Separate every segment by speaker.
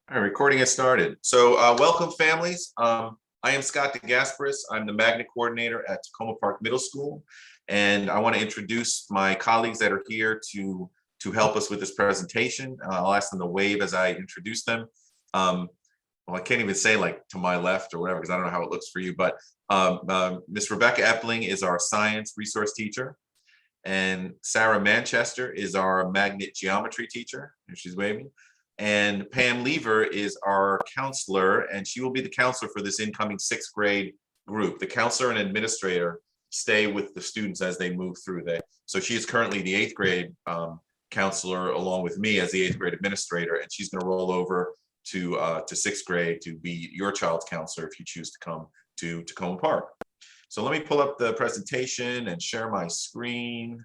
Speaker 1: All right, recording has started. So welcome families. I am Scott DeGasperis. I'm the magnet coordinator at Tacoma Park Middle School. And I want to introduce my colleagues that are here to help us with this presentation. I'll ask them to wave as I introduce them. Well, I can't even say like to my left or whatever, because I don't know how it looks for you, but Miss Rebecca Epling is our science resource teacher. And Sarah Manchester is our magnet geometry teacher, and she's waving. And Pam Lever is our counselor, and she will be the counselor for this incoming sixth grade group. The counselor and administrator stay with the students as they move through. So she is currently the eighth grade counselor, along with me as the eighth grade administrator, and she's going to roll over to sixth grade to be your child's counselor if you choose to come to Tacoma Park. So let me pull up the presentation and share my screen.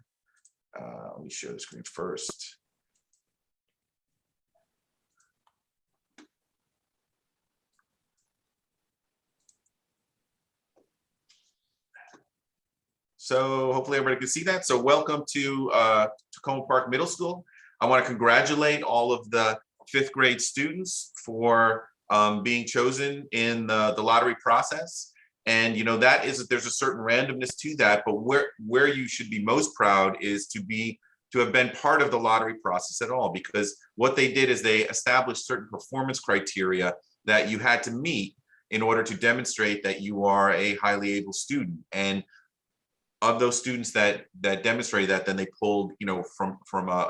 Speaker 1: Let me share the screen first. So hopefully everybody can see that. So welcome to Tacoma Park Middle School. I want to congratulate all of the fifth grade students for being chosen in the lottery process. And you know, there's a certain randomness to that, but where you should be most proud is to have been part of the lottery process at all, because what they did is they established certain performance criteria that you had to meet in order to demonstrate that you are a highly able student. And of those students that demonstrated that, then they pulled, you know, from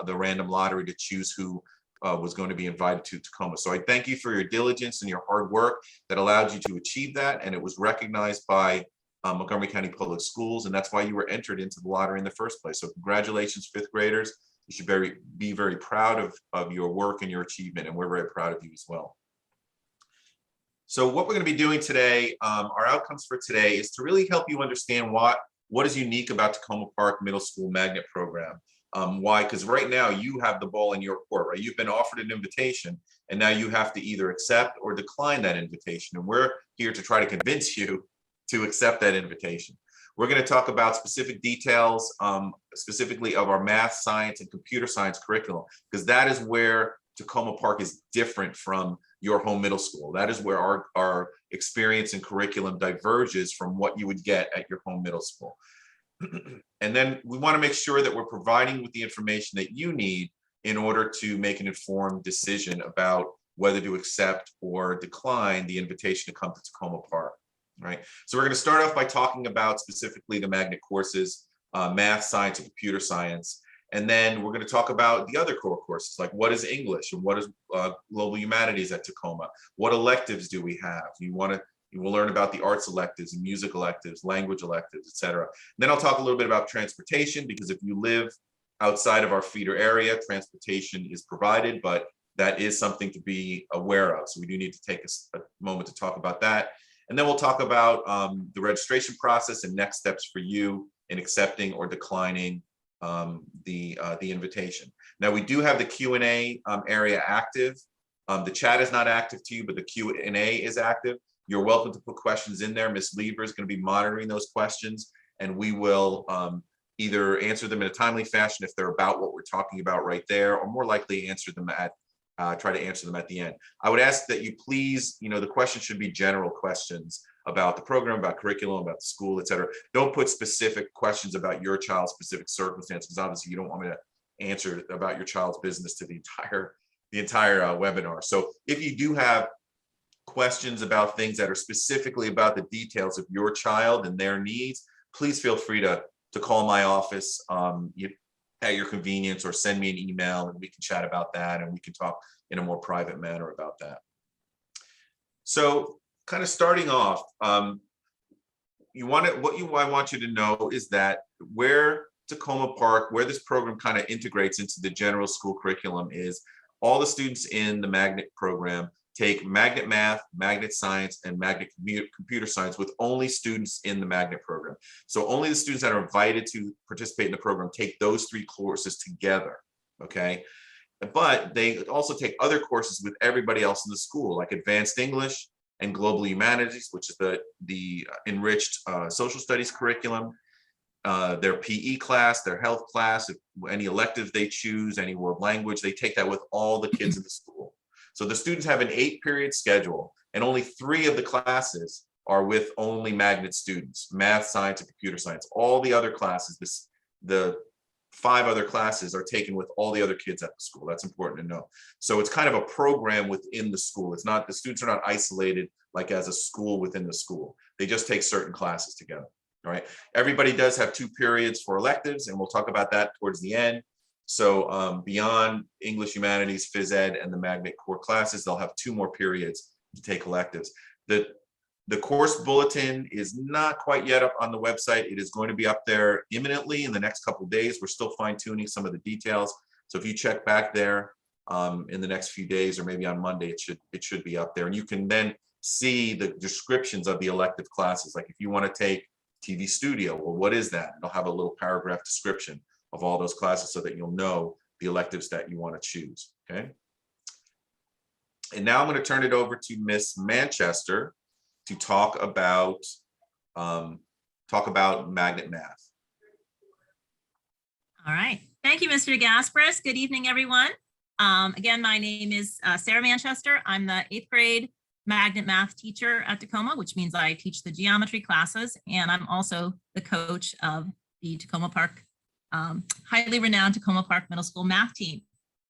Speaker 1: the random lottery to choose who was going to be invited to Tacoma. So I thank you for your diligence and your hard work that allowed you to achieve that, and it was recognized by Montgomery County Public Schools, and that's why you were entered into the lottery in the first place. So congratulations, fifth graders. You should be very proud of your work and your achievement, and we're very proud of you as well. So what we're going to be doing today, our outcomes for today, is to really help you understand what is unique about Tacoma Park Middle School Magnet Program. Why? Because right now you have the ball in your court, right? You've been offered an invitation, and now you have to either accept or decline that invitation. And we're here to try to convince you to accept that invitation. We're going to talk about specific details, specifically of our math, science, and computer science curriculum, because that is where Tacoma Park is different from your home middle school. That is where our experience and curriculum diverges from what you would get at your home middle school. And then we want to make sure that we're providing with the information that you need in order to make an informed decision about whether to accept or decline the invitation to come to Tacoma Park, right? So we're going to start off by talking about specifically the magnet courses, math, science, and computer science. And then we're going to talk about the other core courses, like what is English and what is global humanities at Tacoma? What electives do we have? We'll learn about the arts electives and music electives, language electives, etc. Then I'll talk a little bit about transportation, because if you live outside of our feeder area, transportation is provided, but that is something to be aware of. So we do need to take a moment to talk about that. And then we'll talk about the registration process and next steps for you in accepting or declining the invitation. Now we do have the Q&A area active. The chat is not active to you, but the Q&A is active. You're welcome to put questions in there. Miss Lever is going to be monitoring those questions, and we will either answer them in a timely fashion if they're about what we're talking about right there, or more likely try to answer them at the end. I would ask that you please, the questions should be general questions about the program, about curriculum, about the school, et cetera. Don't put specific questions about your child's specific circumstances, because obviously you don't want me to answer about your child's business to the entire webinar. So if you do have questions about things that are specifically about the details of your child and their needs, please feel free to call my office at your convenience, or send me an email and we can chat about that, and we can talk in a more private manner about that. So kind of starting off, I want you to know is that where Tacoma Park, where this program kind of integrates into the general school curriculum, is all the students in the magnet program take magnet math, magnet science, and magnet computer science with only students in the magnet program. So only the students that are invited to participate in the program take those three courses together, okay? But they also take other courses with everybody else in the school, like advanced English and global humanities, which is the enriched social studies curriculum, their PE class, their health class, any electives they choose, any world language, they take that with all the kids in the school. So the students have an 8-period schedule, and only 3 of the classes are with only magnet students: math, science, and computer science. All the other classes, the 5 other classes, are taken with all the other kids at the school. That's important to know. So it's kind of a program within the school. It's not, the students are not isolated like as a school within the school. They just take certain classes together. All right. Everybody does have 2 periods for electives, and we'll talk about that towards the end. So beyond English, Humanities, Phys Ed, and the magnet core classes, they'll have 2 more periods to take electives. The course bulletin is not quite yet up on the website. It is going to be up there imminently in the next couple of days. We're still fine-tuning some of the details. So if you check back there in the next few days, or maybe on Monday, it should be up there. And you can then see the descriptions of the elective classes. Like if you want to take TV Studio, well, what is that? It'll have a little paragraph description of all those classes so that you'll know the electives that you want to choose, okay? And now I'm going to turn it over to Miss Manchester to talk about magnet math.
Speaker 2: All right. Thank you, Mr. Gasparis. Good evening, everyone. Again, my name is Sarah Manchester. I'm the 8th grade magnet math teacher at Tacoma, which means I teach the geometry classes, and I'm also the coach of the Tacoma Park, highly renowned Tacoma Park Middle School math team.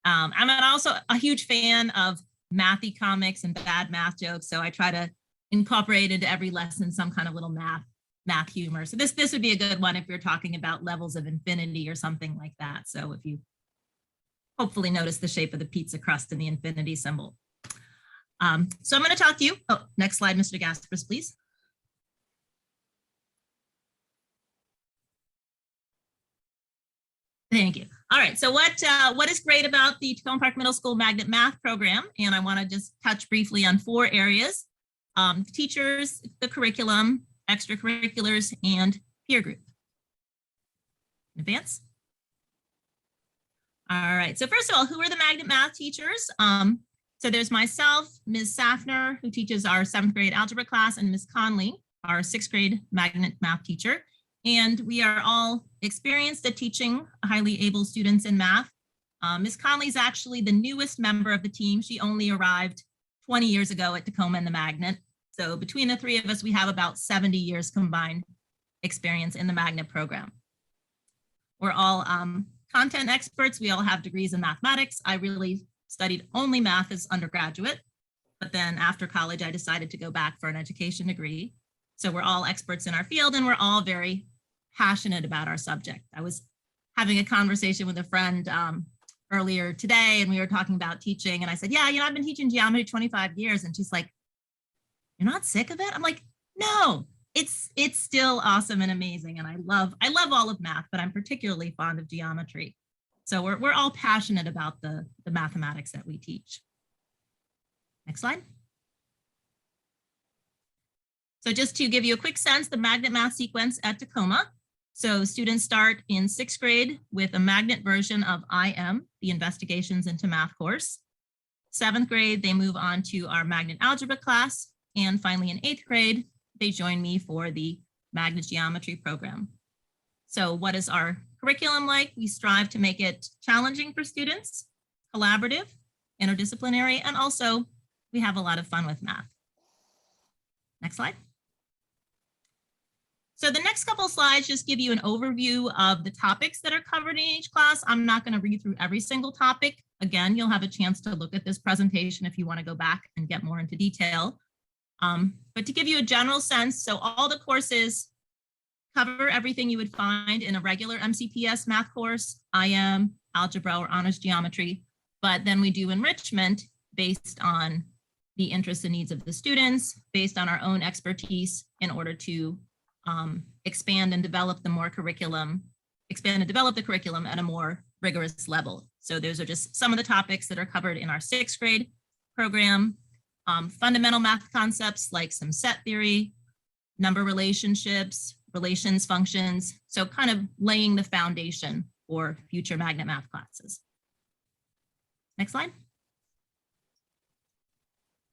Speaker 2: I'm also a huge fan of mathy comics and bad math jokes, so I try to incorporate into every lesson some kind of little math humor. So this would be a good one if you're talking about levels of infinity or something like that. So if you hopefully notice the shape of the pizza crust and the infinity symbol. So I'm going to talk to you. Oh, next slide, Mr. Gasparis, please. Thank you. All right. So what is great about the Tacoma Park Middle School Magnet Math program? And I want to just touch briefly on 4 areas: teachers, the curriculum, extracurriculars, and peer group. Advance. All right. So first of all, who are the magnet math teachers? So there's myself, Ms. Safner, who teaches our 7th grade algebra class, and Ms. Conley, our 6th grade magnet math teacher. And we are all experienced at teaching highly able students in math. Ms. Conley is actually the newest member of the team. She only arrived 20 years ago at Tacoma and the Magnet. So between the 3 of us, we have about 70 years combined experience in the Magnet program. We're all content experts. We all have degrees in mathematics. I really studied only math as undergraduate, but then after college, I decided to go back for an education degree. So we're all experts in our field, and we're all very passionate about our subject. I was having a conversation with a friend earlier today, and we were talking about teaching, and I said, yeah, I've been teaching geometry 25 years. And she's like, you're not sick of it? I'm like, no, it's still awesome and amazing. And I love all of math, but I'm particularly fond of geometry. So we're all passionate about the mathematics that we teach. Next slide. So just to give you a quick sense, the magnet math sequence at Tacoma. So students start in 6th grade with a magnet version of IM, the Investigations into Math course. 7th grade, they move on to our magnet algebra class. And finally in 8th grade, they join me for the magnet geometry program. So what is our curriculum like? We strive to make it challenging for students, collaborative, interdisciplinary, and also we have a lot of fun with math. Next slide. So the next couple of slides just give you an overview of the topics that are covered in each class. I'm not going to read through every single topic. Again, you'll have a chance to look at this presentation if you want to go back and get more into detail. But to give you a general sense, so all the courses cover everything you would find in a regular MCPS math course, IM, algebra, or honors geometry. But then we do enrichment based on the interests and needs of the students, based on our own expertise, in order to expand and develop the curriculum at a more rigorous level. So those are just some of the topics that are covered in our 6th grade program. Fundamental math concepts like some set theory, number relationships, relations, functions. So kind of laying the foundation for future magnet math classes. Next slide.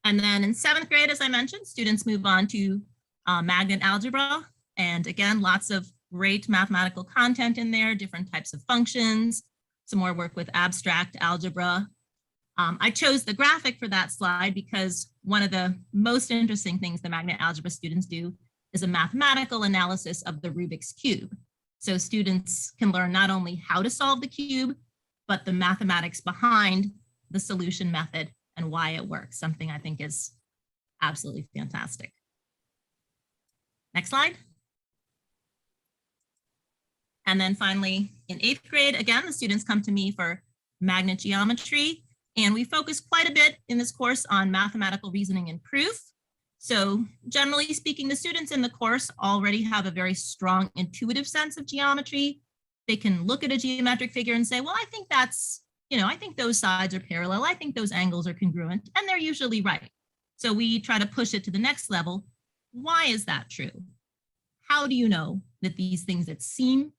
Speaker 2: And then in 7th grade, as I mentioned, students move on to magnet algebra. And again, lots of great mathematical content in there, different types of functions, some more work with abstract algebra. I chose the graphic for that slide because one of the most interesting things the magnet algebra students do is a mathematical analysis of the Rubik's Cube. So students can learn not only how to solve the cube, but the mathematics behind the solution method and why it works, something I think is absolutely fantastic. Next slide. And then finally, in 8th grade, again, the students come to me for magnet geometry, and we focus quite a bit in this course on mathematical reasoning and proof. So generally speaking, the students in the course already have a very strong intuitive sense of geometry. They can look at a geometric figure and say, well, I think that's, I think those sides are parallel. I think those angles are congruent, and they're usually right. So we try to push it to the next level. Why is that true? How do you know that these things that seem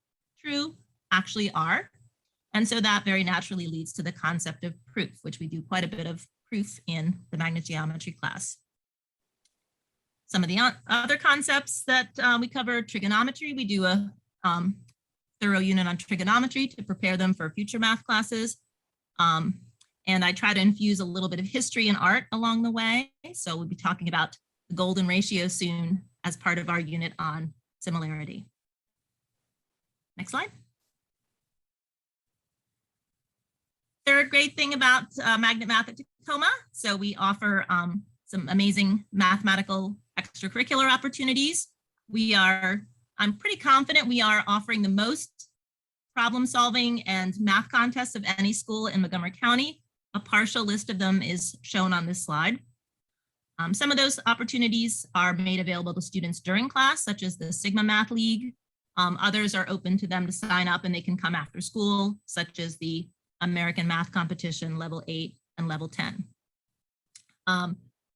Speaker 2: true actually are? And so that very naturally leads to the concept of proof, which we do quite a bit of proof in the magnet geometry class. Some of the other concepts that we cover: trigonometry. We do a thorough unit on trigonometry to prepare them for future math classes. And I try to infuse a little bit of history and art along the way. So we'll be talking about the golden ratio soon as part of our unit on similarity. Next slide. Third great thing about Magnet Math at Tacoma. So we offer some amazing mathematical extracurricular opportunities. I'm pretty confident we are offering the most problem solving and math contests of any school in Montgomery County. A partial list of them is shown on this slide. Some of those opportunities are made available to students during class, such as the Sigma Math League. Others are open to them to sign up and they can come after school, such as the American Math Competition Level 8 and Level 10.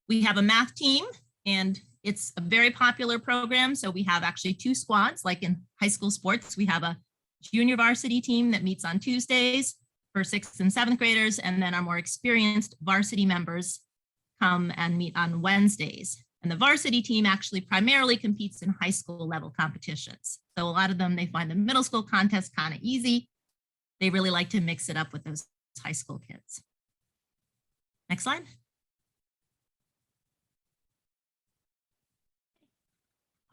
Speaker 2: We have a math team, and it's a very popular program. So we have actually 2 squads, like in high school sports. We have a junior varsity team that meets on Tuesdays for 6th and 7th graders, and then our more experienced varsity members come and meet on Wednesdays. And the varsity team actually primarily competes in high school level competitions. So a lot of them, they find the middle school contest kind of easy. They really like to mix it up with those high school kids. Next slide.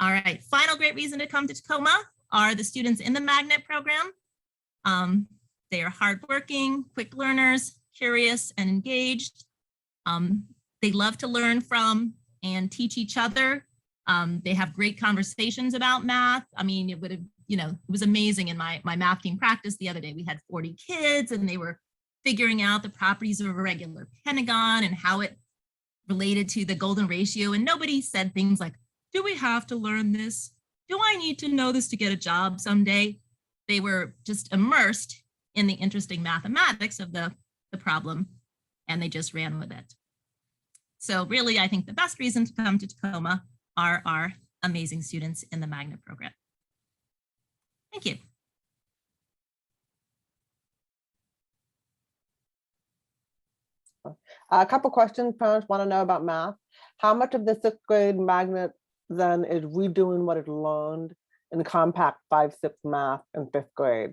Speaker 2: All right, final great reason to come to Tacoma are the students in the magnet program. They are hardworking, quick learners, curious and engaged. They love to learn from and teach each other. They have great conversations about math. I mean, it was amazing in my math team practice the other day. We had 40 kids and they were figuring out the properties of a regular pentagon and how it related to the golden ratio. And nobody said things like, do we have to learn this? Do I need to know this to get a job someday? They were just immersed in the interesting mathematics of the problem, and they just ran with it. So really, I think the best reason to come to Tacoma are our amazing students in the magnet program. Thank you.
Speaker 3: A couple questions parents want to know about math. How much of the 6th grade magnet then is redoing what it learned in compact 5-6 math in 5th grade?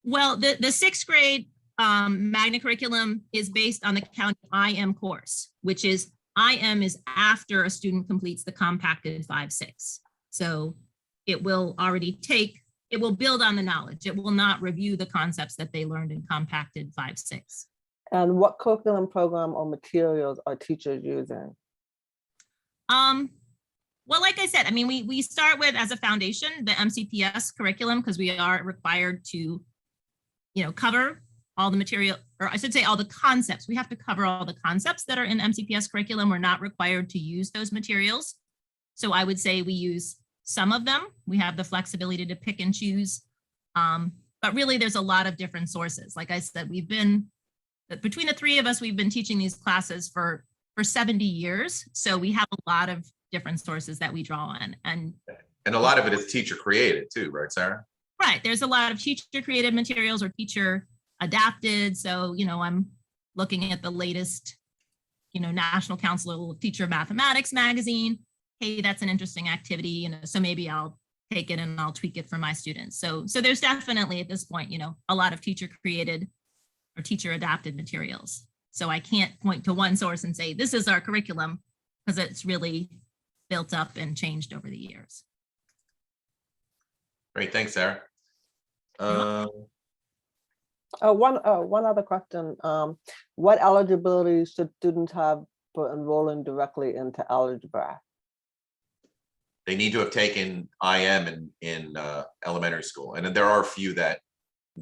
Speaker 2: Well, the 6th grade magnet curriculum is based on the County IM course, which is IM is after a student completes the compacted 5-6. So it will build on the knowledge. It will not review the concepts that they learned in compacted 5-6.
Speaker 3: And what curriculum program or materials are teachers using?
Speaker 2: Well, like I said, I mean, we start with, as a foundation, the MCPS curriculum, because we are required to, cover all the material, or I should say all the concepts. We have to cover all the concepts that are in MCPS curriculum. We're not required to use those materials. So I would say we use some of them. We have the flexibility to pick and choose. But really, there's a lot of different sources. Like I said, between the 3 of us, we've been teaching these classes for 70 years. So we have a lot of different sources that we draw on. And
Speaker 1: a lot of it is teacher created too, right, Sarah?
Speaker 2: Right. There's a lot of teacher created materials or teacher adapted. So, I'm looking at the latest, National Council of Teacher Mathematics magazine. Hey, that's an interesting activity, so maybe I'll take it and I'll tweak it for my students. So there's definitely at this point, a lot of teacher created or teacher adapted materials. So I can't point to one source and say, this is our curriculum, because it's really built up and changed over the years.
Speaker 1: Great, thanks, Sarah.
Speaker 3: One other question. What eligibility should students have for enrolling directly into algebra?
Speaker 1: They need to have taken IM in elementary school, and there are a few that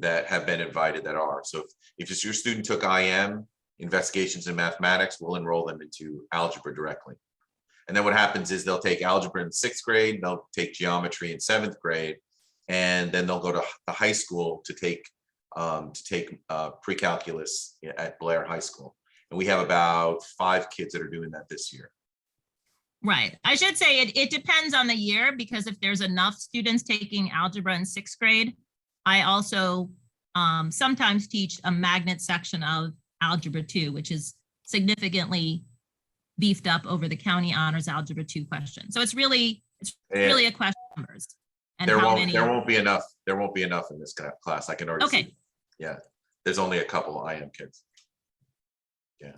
Speaker 1: have been invited that are. So if just your student took IM, investigations in mathematics, we'll enroll them into algebra directly. And then what happens is they'll take algebra in 6th grade, they'll take geometry in 7th grade, and then they'll go to the high school to take pre-calculus at Blair High School. And we have about 5 kids that are doing that this year.
Speaker 2: Right. I should say it depends on the year, because if there's enough students taking algebra in 6th grade, I also sometimes teach a magnet section of Algebra 2, which is significantly beefed up over the county honors Algebra 2 question. So it's really a question of numbers. And
Speaker 1: there won't be enough in this class. I can already see. Yeah, there's only a couple IM kids. Yeah.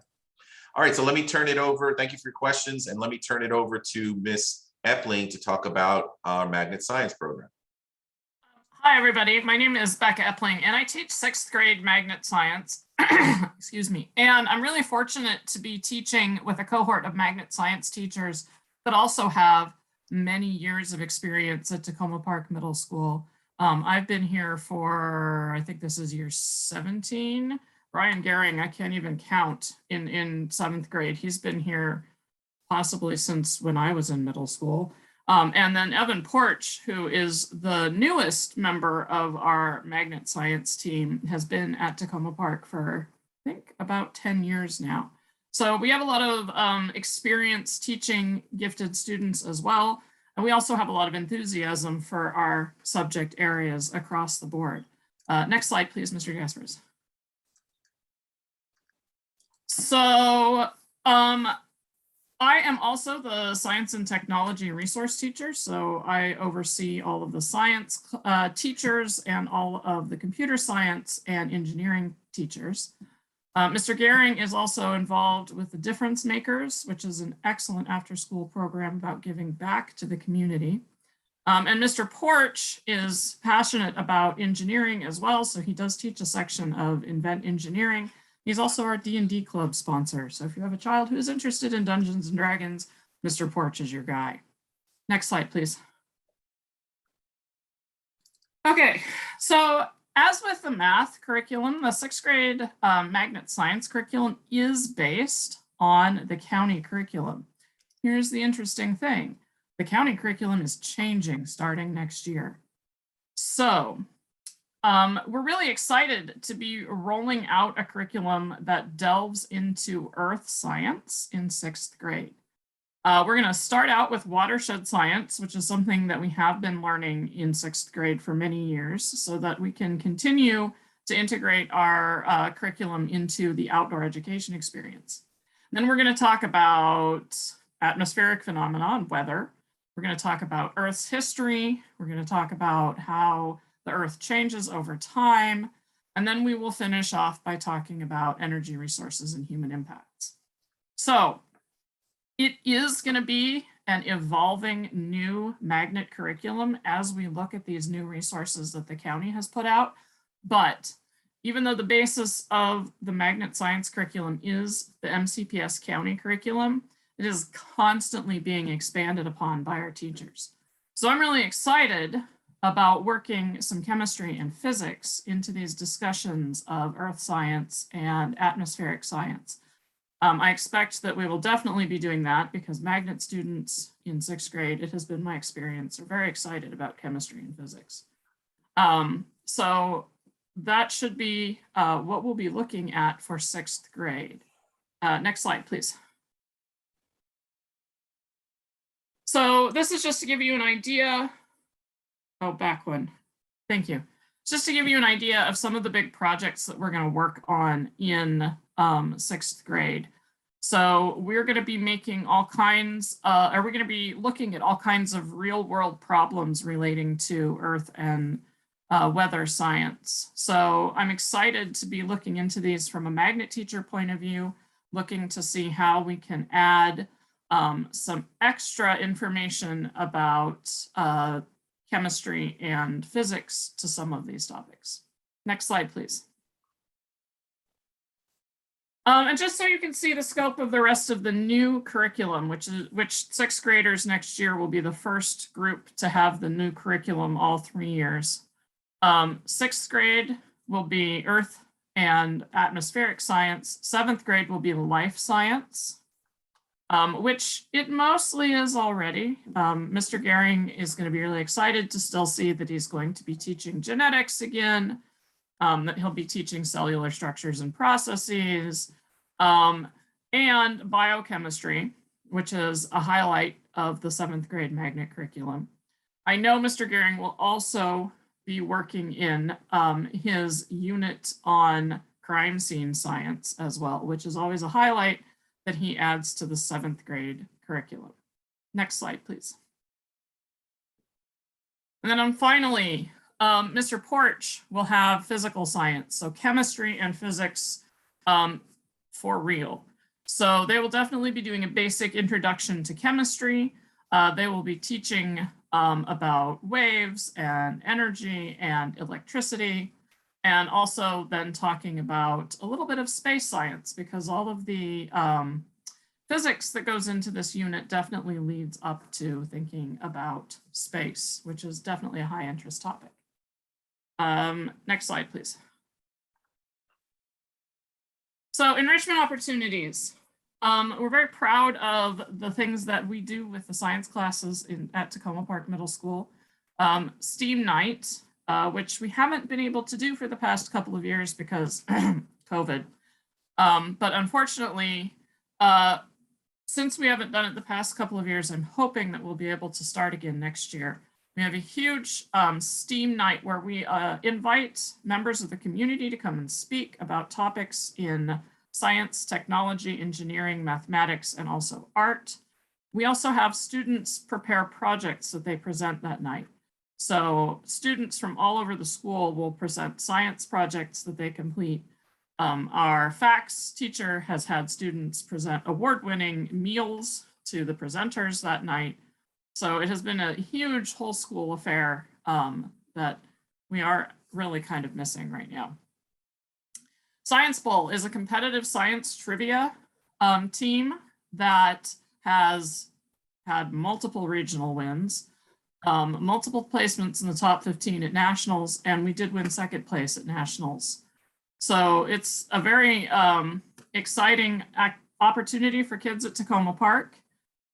Speaker 1: All right, so let me turn it over. Thank you for your questions, and let me turn it over to Miss Epling to talk about our magnet science program.
Speaker 4: Hi, everybody. My name is Becca Epling, and I teach 6th grade magnet science. Excuse me. And I'm really fortunate to be teaching with a cohort of magnet science teachers that also have many years of experience at Tacoma Park Middle School. I've been here for, I think this is year 17. Brian Gehring, I can't even count, in 7th grade. He's been here possibly since when I was in middle school. And then Evan Porch, who is the newest member of our magnet science team, has been at Tacoma Park for, I think, about 10 years now. So we have a lot of experience teaching gifted students as well. And we also have a lot of enthusiasm for our subject areas across the board. Next slide, please, Mr. Gaspers. So I am also the science and technology resource teacher. So I oversee all of the science teachers and all of the computer science and engineering teachers. Mr. Gehring is also involved with the Difference Makers, which is an excellent after-school program about giving back to the community. And Mr. Porch is passionate about engineering as well, so he does teach a section of Invent Engineering. He's also our D&D club sponsor, so if you have a child who is interested in Dungeons and Dragons, Mr. Porch is your guy. Next slide, please. Okay, so as with the math curriculum, the 6th grade magnet science curriculum is based on the county curriculum. Here's the interesting thing. The county curriculum is changing starting next year. So we're really excited to be rolling out a curriculum that delves into earth science in 6th grade. We're going to start out with watershed science, which is something that we have been learning in 6th grade for many years, so that we can continue to integrate our curriculum into the outdoor education experience. Then we're going to talk about atmospheric phenomena and weather. We're going to talk about Earth's history. We're going to talk about how the Earth changes over time. And then we will finish off by talking about energy resources and human impacts. So it is going to be an evolving new magnet curriculum as we look at these new resources that the county has put out. But even though the basis of the magnet science curriculum is the MCPS county curriculum, it is constantly being expanded upon by our teachers. So I'm really excited about working some chemistry and physics into these discussions of earth science and atmospheric science. I expect that we will definitely be doing that because magnet students in 6th grade, it has been my experience, are very excited about chemistry and physics. So that should be what we'll be looking at for 6th grade. Next slide, please. So this is just to give you an idea. Oh, back one. Thank you. Just to give you an idea of some of the big projects that we're going to work on in 6th grade. So we're going to be making all kinds, we're going to be looking at all kinds of real world problems relating to Earth and weather science. So I'm excited to be looking into these from a magnet teacher point of view, looking to see how we can add some extra information about chemistry and physics to some of these topics. Next slide, please. And just so you can see the scope of the rest of the new curriculum, which sixth graders next year will be the first group to have the new curriculum all 3 years. Sixth grade will be Earth and Atmospheric Science. Seventh grade will be Life Science, which it mostly is already. Mr. Gehring is going to be really excited to still see that he's going to be teaching genetics again, that he'll be teaching cellular structures and processes, and biochemistry, which is a highlight of the 7th grade magnet curriculum. I know Mr. Gehring will also be working in his unit on crime scene science as well, which is always a highlight that he adds to the 7th grade curriculum. Next slide, please. And then finally, Mr. Porch will have physical science, so chemistry and physics for real. So they will definitely be doing a basic introduction to chemistry. They will be teaching about waves and energy and electricity, and also then talking about a little bit of space science, because all of the physics that goes into this unit definitely leads up to thinking about space, which is definitely a high interest topic. Next slide, please. So enrichment opportunities. We're very proud of the things that we do with the science classes at Tacoma Park Middle School. STEAM night, which we haven't been able to do for the past couple of years because COVID. But unfortunately, since we haven't done it the past couple of years, I'm hoping that we'll be able to start again next year. We have a huge STEAM night where we invite members of the community to come and speak about topics in science, technology, engineering, mathematics, and also art. We also have students prepare projects that they present that night. So students from all over the school will present science projects that they complete. Our FACS teacher has had students present award-winning meals to the presenters that night. So it has been a huge whole school affair that we are really kind of missing right now. Science Bowl is a competitive science trivia team that has had multiple regional wins, multiple placements in the top 15 at nationals, and we did win 2nd place at nationals. So it's a very exciting opportunity for kids at Tacoma Park.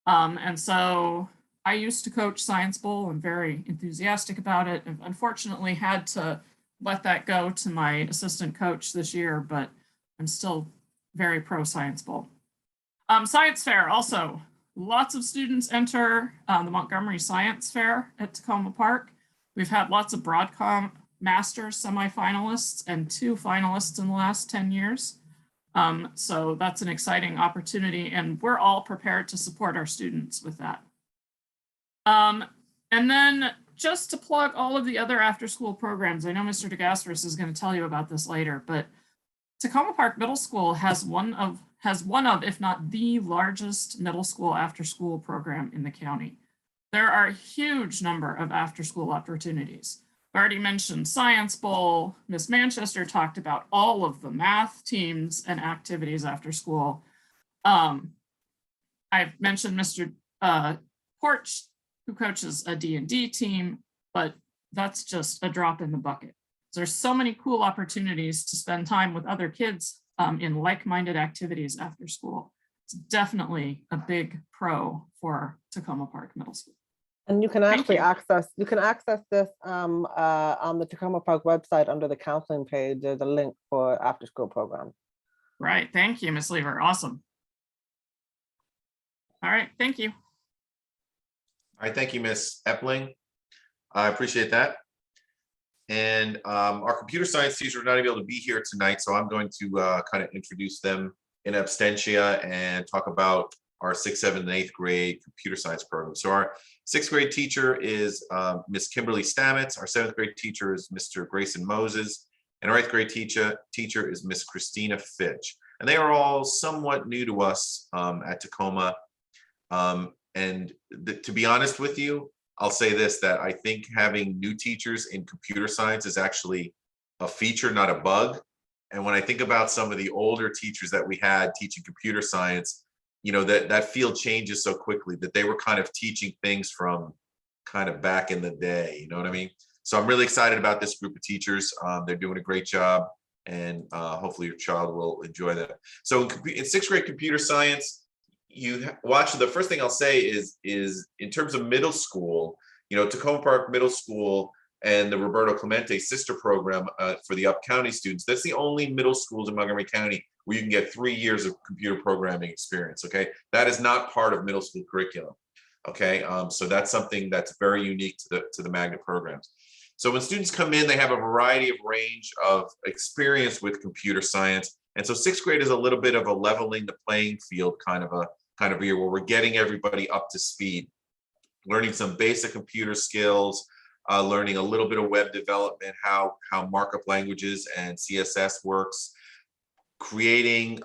Speaker 4: And so I used to coach Science Bowl. I'm very enthusiastic about it. I've unfortunately had to let that go to my assistant coach this year, but I'm still very pro Science Bowl. Science Fair also. Lots of students enter the Montgomery Science Fair at Tacoma Park. We've had lots of Broadcom Masters semifinalists and 2 finalists in the last 10 years. So that's an exciting opportunity, and we're all prepared to support our students with that. And then just to plug all of the other after-school programs, I know Mr. DeGasperis is going to tell you about this later, but Tacoma Park Middle School has one of, if not the largest middle school after-school program in the county. There are a huge number of after-school opportunities. I already mentioned Science Bowl. Miss Manchester talked about all of the math teams and activities after school. I've mentioned Mr. Porch, who coaches a D&D team, but that's just a drop in the bucket. There's so many cool opportunities to spend time with other kids in like-minded activities after school. It's definitely a big pro for Tacoma Park Middle School.
Speaker 3: And you can actually access this on the Tacoma Park website under the counseling page. There's a link for after school program.
Speaker 4: Right. Thank you, Ms. Lever. Awesome. All right. Thank you.
Speaker 1: All right, thank you, Ms. Epling. I appreciate that. And our computer science teachers are not able to be here tonight, so I'm going to kind of introduce them in absentia and talk about our 6th, 7th, and 8th grade computer science program. So our 6th grade teacher is Miss Kimberly Stamets. Our 7th grade teacher is Mr. Grayson Moses. And our 8th grade teacher is Miss Christina Fitch. And they are all somewhat new to us at Tacoma. To be honest with you, I'll say this, that I think having new teachers in computer science is actually a feature, not a bug. And when I think about some of the older teachers that we had teaching computer science, you know, that field changes so quickly that they were kind of teaching things from kind of back in the day, you know what I mean? So I'm really excited about this group of teachers. They're doing a great job, and hopefully your child will enjoy that. So in 6th grade computer science, you watch, the first thing I'll say is in terms of middle school, you know, Tacoma Park Middle School and the Roberto Clemente sister program for the Up County students, that's the only middle schools in Montgomery County where you can get 3 years of computer programming experience, okay? That is not part of middle school curriculum, okay? So that's something that's very unique to the magnet programs. So when students come in, they have a variety of range of experience with computer science. And so 6th grade is a little bit of a leveling the playing field kind of a year where we're getting everybody up to speed, learning some basic computer skills, learning a little bit of web development, how markup languages and CSS works, teaching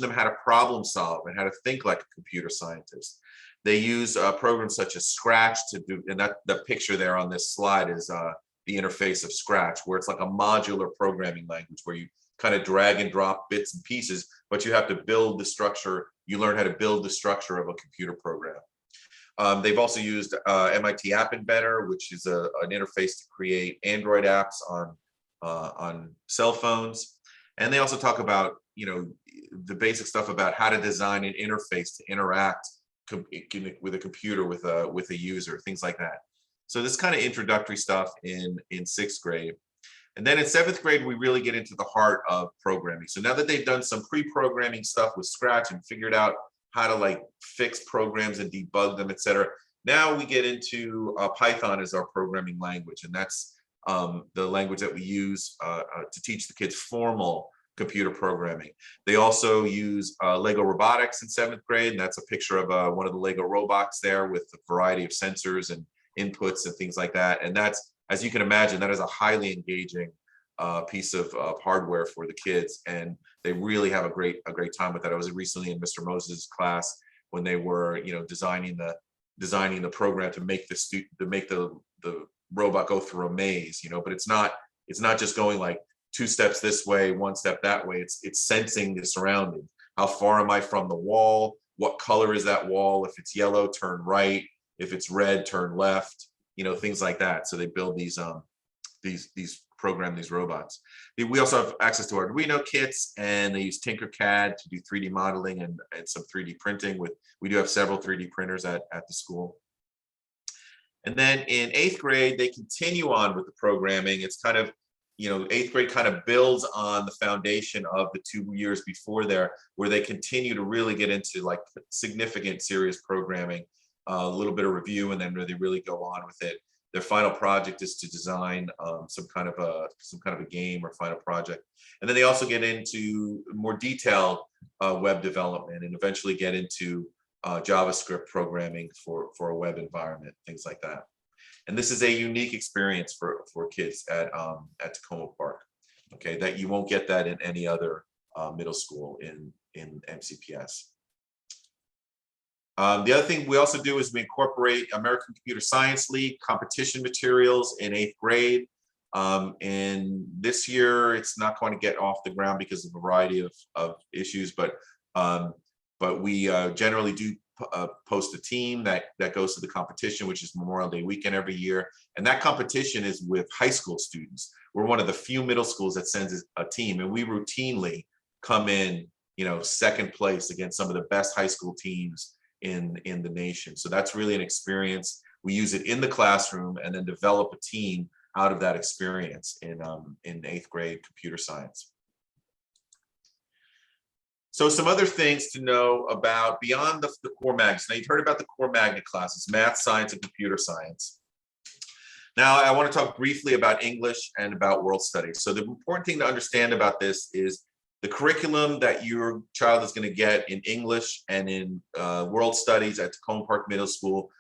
Speaker 1: them how to problem solve and how to think like a computer scientist. They use programs such as Scratch to do, and the picture there on this slide is the interface of Scratch, where it's like a modular programming language where you kind of drag and drop bits and pieces, but you have to build the structure. You learn how to build the structure of a computer program. They've also used MIT App Inventor, which is an interface to create Android apps on cell phones. And they also talk about, you know, the basic stuff about how to design an interface to interact with a computer, with a user, things like that. So this kind of introductory stuff in 6th grade. And then in 7th grade, we really get into the heart of programming. So now that they've done some pre-programming stuff with Scratch and figured out how to like fix programs and debug them, etc., now we get into Python as our programming language. And that's the language that we use to teach the kids formal computer programming. They also use Lego robotics in 7th grade, and that's a picture of one of the Lego robots there with a variety of sensors and inputs and things like that. And that's, as you can imagine, that is a highly engaging piece of hardware for the kids, and they really have a great time with that. I was recently in Mr. Moses' class when they were, you know, designing the program to make the robot go through a maze, you know. But it's not just going like 2 steps this way, 1 step that way. It's sensing the surroundings. How far am I from the wall? What color is that wall? If it's yellow, turn right. If it's red, turn left. You know, things like that. So they build these program these robots. We also have access to Arduino kits, and they use Tinkercad to do 3D modeling and some 3D printing. We do have several 3D printers at the school. And then in 8th grade, they continue on with the programming. It's kind of, you know, 8th grade kind of builds on the foundation of the 2 years before there, where they continue to really get into like significant serious programming, a little bit of review, and then they really go on with it. Their final project is to design some kind of a game or final project. And then they also get into more detailed web development, and eventually get into JavaScript programming for a web environment, things like that. And this is a unique experience for kids at Tacoma Park, okay, that you won't get that in any other middle school in MCPS. The other thing we also do is we incorporate American Computer Science League competition materials in 8th grade. And this year it's not going to get off the ground because of a variety of issues, but we generally do post a team that goes to the competition, which is Memorial Day weekend every year. And that competition is with high school students. We're one of the few middle schools that sends a team, and we routinely come in, you know, 2nd place against some of the best high school teams in the nation. So that's really an experience. We use it in the classroom and then develop a team out of that experience in 8th grade computer science. So some other things to know about beyond the core magnets. Now, you've heard about the core magnet classes, math, science, and computer science. Now, I want to talk briefly about English and about world studies. So the important thing to understand about this is the curriculum that your child is going to get in English and in world studies at Tacoma Park Middle School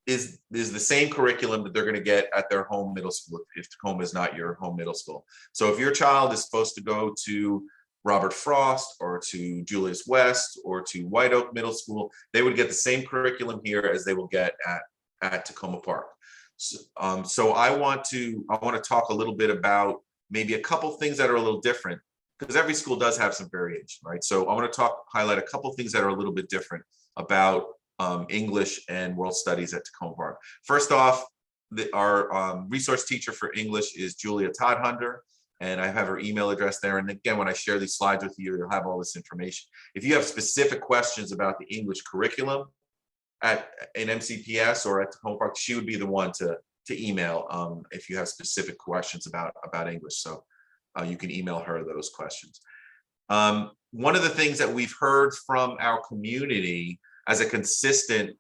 Speaker 1: is the same curriculum that they're going to get at their home middle school if Tacoma is not your home middle school. So if your child is supposed to go to Robert Frost or to Julius West or to White Oak Middle School, they would get the same curriculum here as they will get at Tacoma Park. So I want to talk a little bit about maybe a couple things that are a little different, because every school does have some variation, right? So I want to highlight a couple things that are a little bit different about English and world studies at Tacoma Park. First off, our resource teacher for English is Julia Todhunder, and I have her email address there. And again, when I share these slides with you, you'll have all this information. If you have specific questions about the English curriculum in MCPS or at Tacoma Park, she would be the one to email if you have specific questions about English. So you can email her those questions. One of the things that we've heard from our community as a consistent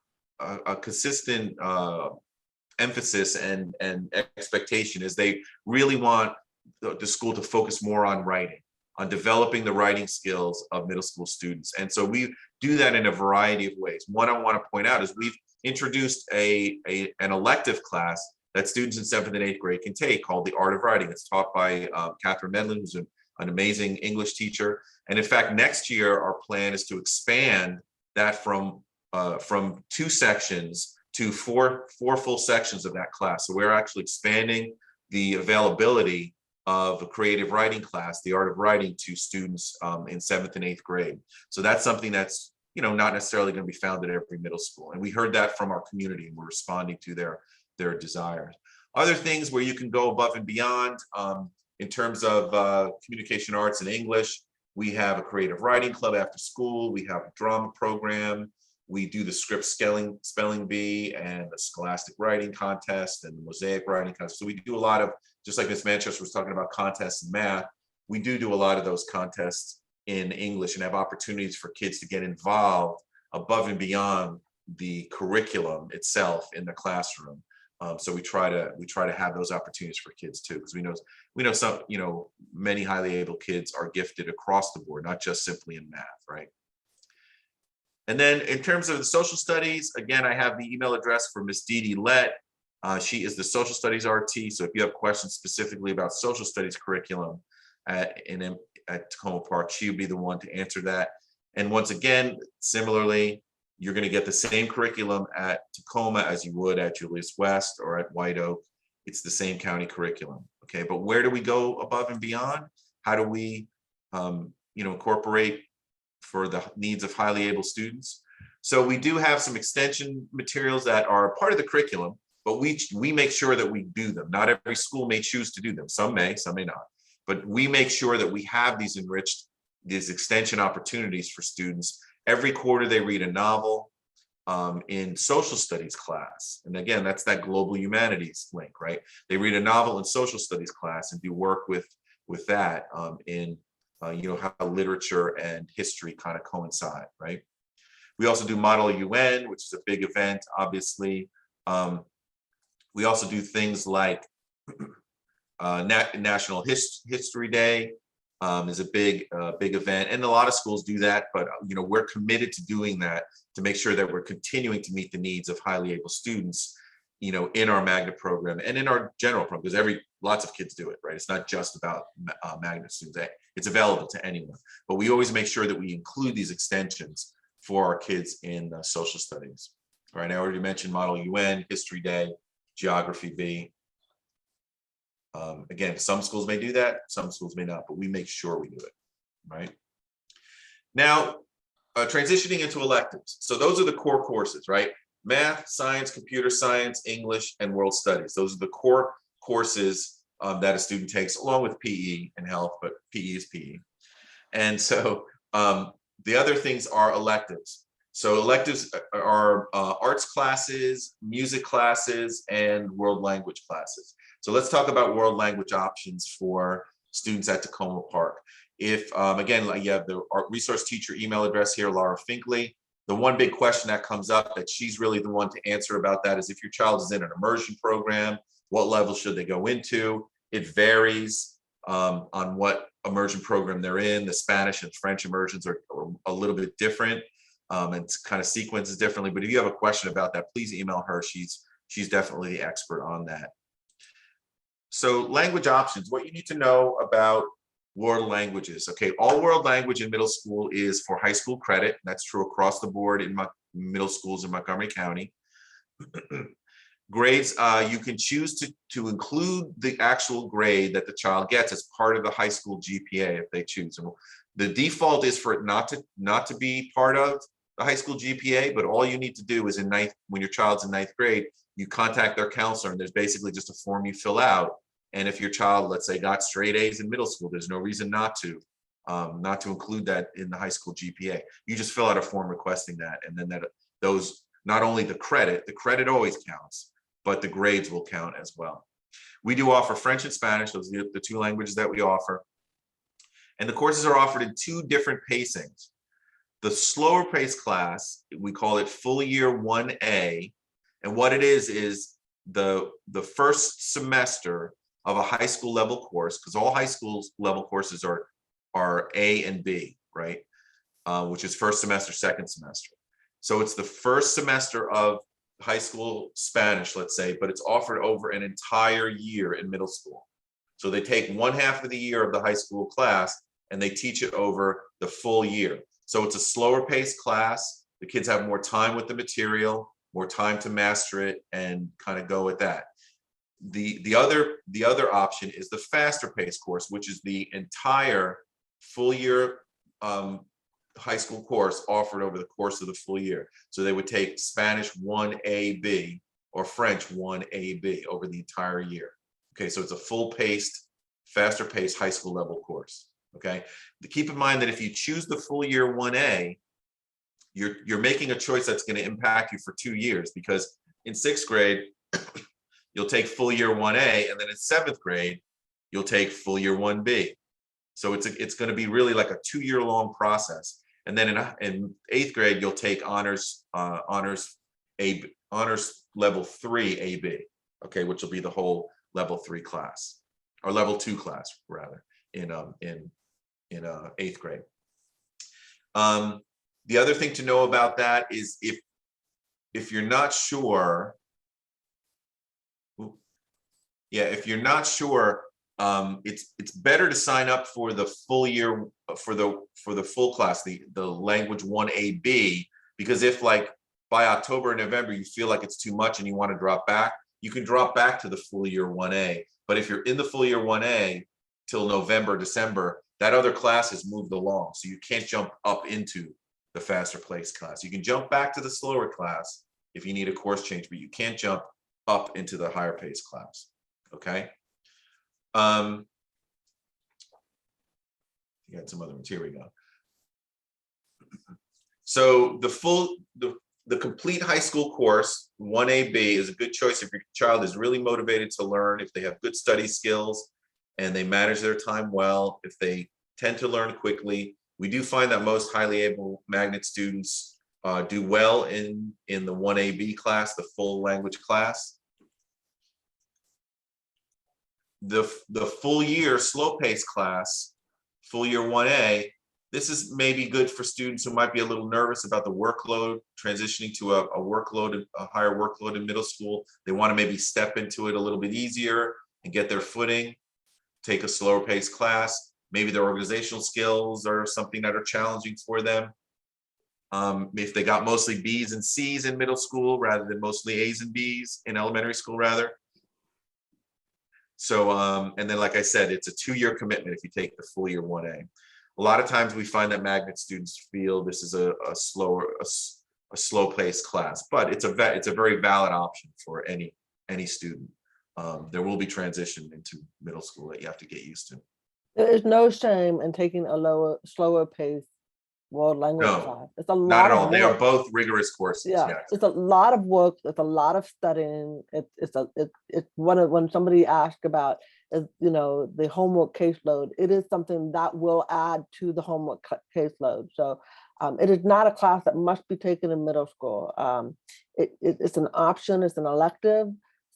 Speaker 1: emphasis and expectation is they really want the school to focus more on writing, on developing the writing skills of middle school students. And so we do that in a variety of ways. One I want to point out is we've introduced an elective class that students in 7th and 8th grade can take called The Art of Writing. It's taught by Catherine Medlin, who's an amazing English teacher. And in fact, next year, our plan is to expand that from 2 sections to four full sections of that class. So we're actually expanding the availability of a creative writing class, The Art of Writing, to students in 7th and 8th grade. So that's something that's not necessarily going to be found at every middle school. And we heard that from our community, and we're responding to their desires. Other things where you can go above and beyond in terms of communication arts and English, we have a creative writing club after school. We have a drama program. We do the script spelling bee and the scholastic writing contest and the mosaic writing contest. So we do a lot of, just like Ms. Manchester was talking about contests in math, we do a lot of those contests in English and have opportunities for kids to get involved above and beyond the curriculum itself in the classroom. So we try to have those opportunities for kids too, because we know some, many highly able kids are gifted across the board, not just simply in math, right? And then in terms of the social studies, again, I have the email address for Miss Dee Dee Lett. She is the social studies RT. So if you have questions specifically about social studies curriculum at Tacoma Park, she would be the one to answer that. And once again, similarly, you're going to get the same curriculum at Tacoma as you would at Julius West or at White Oak. It's the same county curriculum. Okay, but where do we go above and beyond? How do we, incorporate for the needs of highly able students? So we do have some extension materials that are part of the curriculum, but we make sure that we do them. Not every school may choose to do them. Some may not. But we make sure that we have these extension opportunities for students. Every quarter they read a novel in social studies class. And again, that's that global humanities link, right? They read a novel in social studies class and do work with that in how literature and history kind of coincide, right? We also do Model UN, which is a big event, obviously. We also do things like National History Day is a big event, and a lot of schools do that. But we're committed to doing that to make sure that we're continuing to meet the needs of highly able students, in our magnet program and in our general program, because lots of kids do it, right? It's not just about magnet students. It's available to anyone, but we always make sure that we include these extensions for our kids in social studies. All right, I already mentioned Model UN, History Day, Geography B. Again, some schools may do that, some schools may not, but we make sure we do it, right? Now, transitioning into electives. So those are the core courses, right? Math, science, computer science, English, and world studies. Those are the core courses that a student takes, along with PE and health, but PE is PE. And so the other things are electives. So electives are arts classes, music classes, and world language classes. So let's talk about world language options for students at Tacoma Park. If, again, you have the resource teacher email address here, Laura Finkley. The one big question that comes up that she's really the one to answer about that is if your child is in an immersion program, what level should they go into? It varies. on what immersion program they're in. The Spanish and French immersions are a little bit different, and kind of sequences differently. But if you have a question about that, please email her. She's definitely the expert on that. So language options, what you need to know about world languages. Okay, all world language in middle school is for high school credit. That's true across the board in middle schools in Montgomery County. Grades, you can choose to include the actual grade that the child gets as part of the high school GPA if they choose. And the default is for it not to be part of the high school GPA, but all you need to do is when your child's in ninth grade, you contact their counselor, and there's basically just a form you fill out. And if your child, let's say, got straight A's in middle school, there's no reason not to include that in the high school GPA. You just fill out a form requesting that, and then those, not only the credit always counts, but the grades will count as well. We do offer French and Spanish. Those are the two languages that we offer. And the courses are offered in two different pacings. The slower pace class, we call it full year 1A. And what it is the first semester of a high school level course, because all high school level courses are A and B, right? Which is first semester, second semester. So it's the first semester of high school Spanish, let's say, but it's offered over an entire year in middle school. So they take one half of the year of the high school class and they teach it over the full year. So it's a slower paced class. The kids have more time with the material, more time to master it, and kind of go with that. The other option is the faster paced course, which is the entire full year high school course offered over the course of the full year. So they would take Spanish 1AB or French 1AB over the entire year. Okay, so it's a full paced, faster paced high school level course. Okay, keep in mind that if you choose the full year 1A, you're making a choice that's going to impact you for 2 years, because in sixth grade, you'll take full year 1A, and then in seventh grade, you'll take full year 1B. So it's going to be really like a 2-year-long process. And then in eighth grade, you'll take honors level 3 AB, okay, which will be the whole level 3 class, or level 2 class rather, in eighth grade. The other thing to know about that is if you're not sure, if you're not sure, it's better to sign up for the full year, for the full class, the language 1AB, because if like by October and November you feel like it's too much and you want to drop back, you can drop back to the full year 1A. But if you're in the full year 1A till November, December, that other class has moved along, so you can't jump up into the faster place class. You can jump back to the slower class if you need a course change, but you can't jump up into the higher pace class. Okay. You got some other material. Here we go. So the complete high school course 1AB is a good choice if your child is really motivated to learn, if they have good study skills and they manage their time well, if they tend to learn quickly. We do find that most highly able magnet students do well in the 1AB class, the full language class. The full year slow pace class, full year 1A, this is maybe good for students who might be a little nervous about the workload, transitioning to a higher workload in middle school. They want to maybe step into it a little bit easier and get their footing, take a slower pace class. Maybe their organizational skills are something that are challenging for them. If they got mostly B's and C's in middle school rather than mostly A's and B's in elementary school rather. So, and then like I said, it's a 2-year commitment if you take the full year 1A. A lot of times we find that magnet students feel this is a slow paced class, but it's a very valid option for any student. There will be transition into middle school that you have to get used to.
Speaker 3: There is no shame in taking a slower pace world language class. It's a lot
Speaker 1: not at all.
Speaker 3: of
Speaker 1: They are
Speaker 3: work.
Speaker 1: both rigorous courses.
Speaker 3: Yeah,
Speaker 1: Yes.
Speaker 3: it's a lot of work. It's a lot of studying. It's when somebody asked about the homework caseload, it is something that will add to the homework caseload. So it is not a class that must be taken in middle school. It's an option. It's an elective.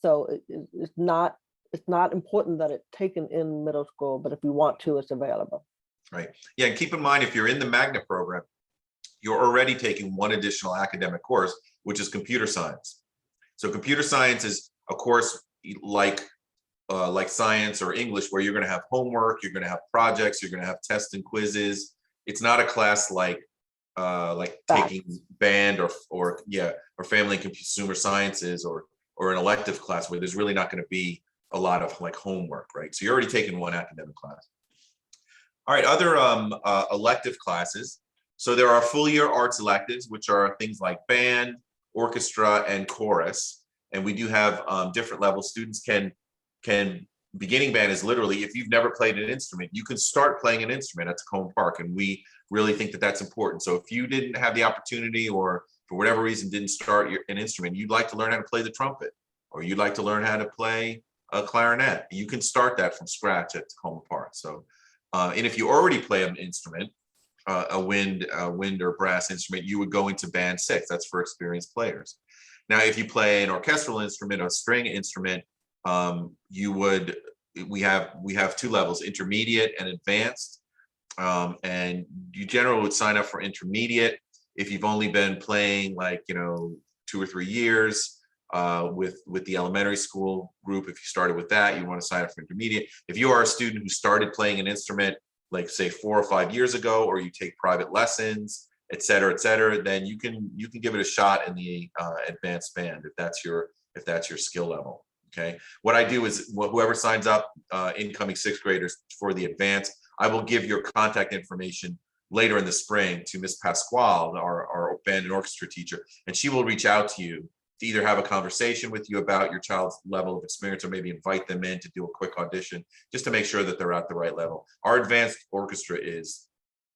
Speaker 3: So it's not it's not important that it's taken in middle school, but if you want to, it's available.
Speaker 1: Right. Yeah, and keep in mind, if you're in the magnet program, you're already taking one additional academic course, which is computer science. So computer science is a course like science or English, where you're going to have homework, you're going to have projects, you're going to have tests and quizzes. It's not a class like taking band or family and consumer sciences or an elective class where there's really not going to be a lot of like homework, right? So you're already taking one academic class. All right, other elective classes. So there are full year arts electives, which are things like band, orchestra, and chorus. And we do have different levels. Students can beginning band is literally, if you've never played an instrument, you can start playing an instrument at Tacoma Park. And we really think that that's important. So if you didn't have the opportunity, or for whatever reason didn't start an instrument, you'd like to learn how to play the trumpet, or you'd like to learn how to play a clarinet, you can start that from scratch at Tacoma Park. So, and if you already play an instrument, a wind or brass instrument, you would go into band 6. That's for experienced players. Now, if you play an orchestral instrument, a string instrument, we have 2 levels, intermediate and advanced. And you generally would sign up for intermediate if you've only been playing 2 or 3 years. With the elementary school group, if you started with that, you want to sign up for intermediate. If you are a student who started playing an instrument, like say 4 or 5 years ago, or you take private lessons, et cetera, then you can give it a shot in the advanced band if that's your skill level. Okay. What I do is whoever signs up, incoming 6th graders for the advanced, I will give your contact information later in the spring to Miss Pasquale, our band and orchestra teacher, and she will reach out to you to either have a conversation with you about your child's level of experience, or maybe invite them in to do a quick audition just to make sure that they're at the right level. Our advanced orchestra is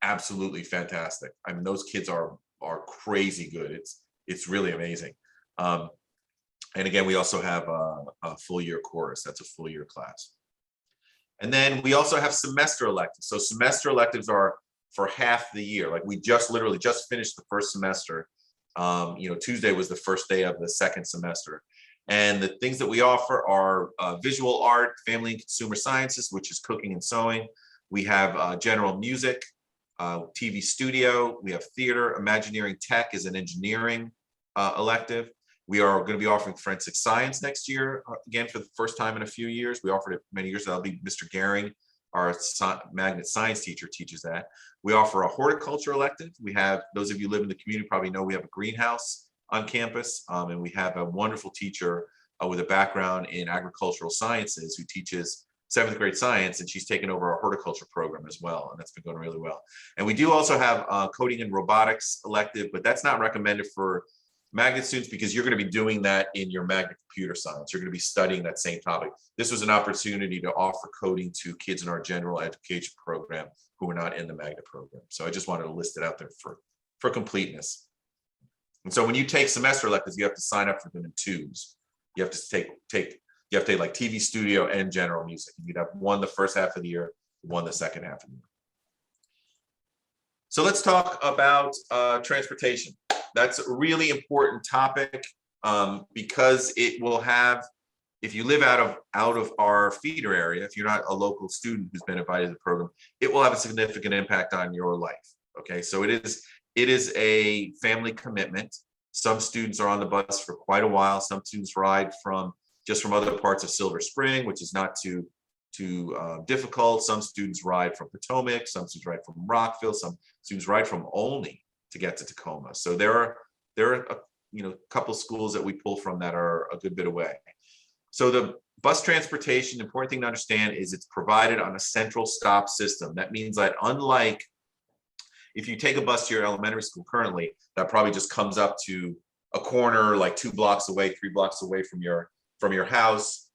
Speaker 1: absolutely fantastic. I mean, those kids are crazy good. It's really amazing. And again, we also have a full year chorus. That's a full year class. And then we also have semester electives. So semester electives are for half the year. Like we literally just finished the first semester. Tuesday was the first day of the second semester. And the things that we offer are visual art, family and consumer sciences, which is cooking and sewing. We have general music, TV studio. We have theater. Imagineering tech is an engineering elective. We are going to be offering forensic science next year, again, for the first time in a few years. We offered it many years. That'll be Mr. Gehring, our magnet science teacher, teaches that. We offer a horticulture elective. We have, those of you who live in the community probably know, we have a greenhouse on campus, and we have a wonderful teacher with a background in agricultural sciences who teaches 7th grade science, and she's taken over our horticulture program as well, and that's been going really well. And we do also have coding and robotics elective, but that's not recommended for magnet students because you're going to be doing that in your magnet computer science. You're going to be studying that same topic. This was an opportunity to offer coding to kids in our general education program who are not in the magnet program. So I just wanted to list it out there for completeness. And so when you take semester electives, you have to sign up for them in 2s. You have to take like TV studio and general music. You'd have one the first half of the year, one the second half of the year. So let's talk about transportation. That's a really important topic because it will have, if you live out of our feeder area, if you're not a local student who's been invited to the program, it will have a significant impact on your life. Okay, so it is a family commitment. Some students are on the bus for quite a while. Some students ride from other parts of Silver Spring, which is not too difficult. Some students ride from Potomac. Some students ride from Rockville. Some students ride from Olney to get to Tacoma. So there are a couple schools that we pull from that are a good bit away. So the bus transportation, the important thing to understand is it's provided on a central stop system. That means that unlike if you take a bus to your elementary school currently, that probably just comes up to a corner like 2 blocks away, 3 blocks away from your house.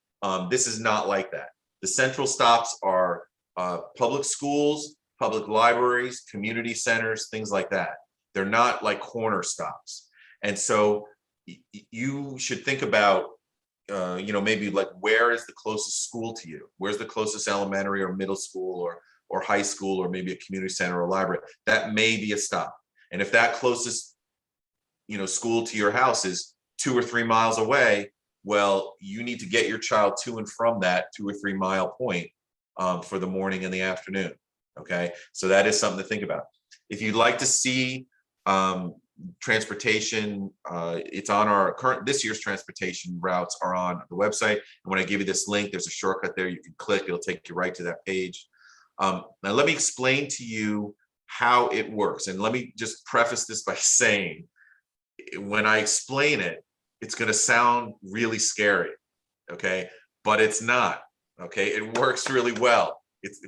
Speaker 1: This is not like that. The central stops are public schools, public libraries, community centers, things like that. They're not like corner stops. And so you should think about, maybe like, where is the closest school to you? Where's the closest elementary or middle school or high school, or maybe a community center or library? That may be a stop. And if that closest, school to your house is 2 or 3 miles away, well, you need to get your child to and from that 2 or 3 mile point for the morning and the afternoon. Okay, so that is something to think about. If you'd like to see transportation, it's on our this year's transportation routes are on the website. And when I give you this link, there's a shortcut there. You can click, it'll take you right to that page. Now let me explain to you how it works. And let me just preface this by saying, when I explain it, it's going to sound really scary. Okay, but it's not. Okay, it works really well.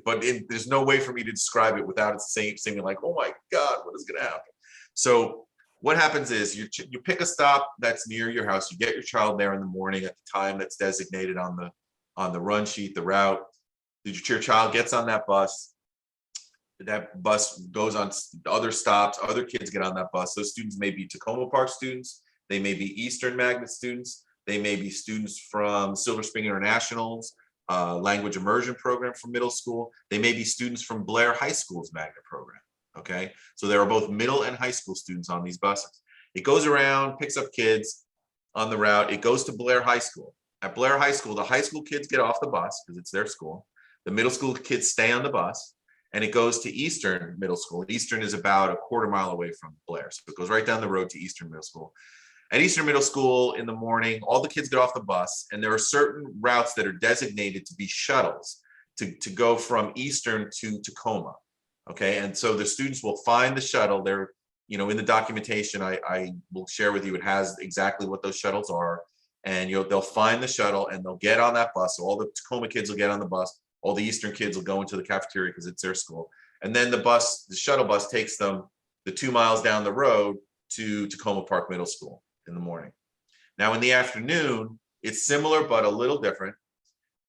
Speaker 1: There's no way for me to describe it without it seeming like, oh my God, what is going to happen? So what happens is you pick a stop that's near your house. You get your child there in the morning at the time that's designated on the run sheet, the route. Your child gets on that bus. That bus goes on other stops. Other kids get on that bus. Those students may be Tacoma Park students. They may be Eastern Magnet students. They may be students from Silver Spring International's language immersion program for middle school. They may be students from Blair High School's magnet program. Okay, so there are both middle and high school students on these buses. It goes around, picks up kids on the route. It goes to Blair High School. At Blair High School, the high school kids get off the bus because it's their school. The middle school kids stay on the bus, and it goes to Eastern Middle School. Eastern is about a quarter mile away from Blair, so it goes right down the road to Eastern Middle School. At Eastern Middle School in the morning, all the kids get off the bus, and there are certain routes that are designated to be shuttles to go from Eastern to Tacoma. Okay, and so the students will find the shuttle. They're, in the documentation I will share with you, it has exactly what those shuttles are, and they'll find the shuttle and they'll get on that bus. So all the Tacoma kids will get on the bus. All the Eastern kids will go into the cafeteria because it's their school, and then the shuttle bus takes them the 2 miles down the road to Tacoma Park Middle School in the morning. Now in the afternoon, it's similar but a little different.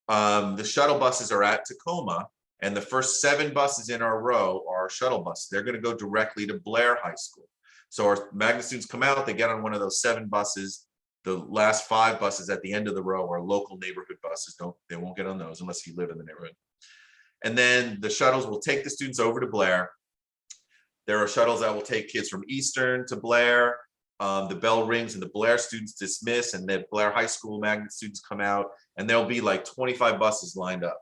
Speaker 1: The shuttle buses are at Tacoma, and the first 7 buses in our row are shuttle buses. They're going to go directly to Blair High School. So our magnet students come out, they get on one of those 7 buses. The last 5 buses at the end of the row are local neighborhood buses. They won't get on those unless you live in the neighborhood. And then the shuttles will take the students over to Blair. There are shuttles that will take kids from Eastern to Blair. The bell rings and the Blair students dismiss, and the Blair High School magnet students come out, and there'll be like 25 buses lined up.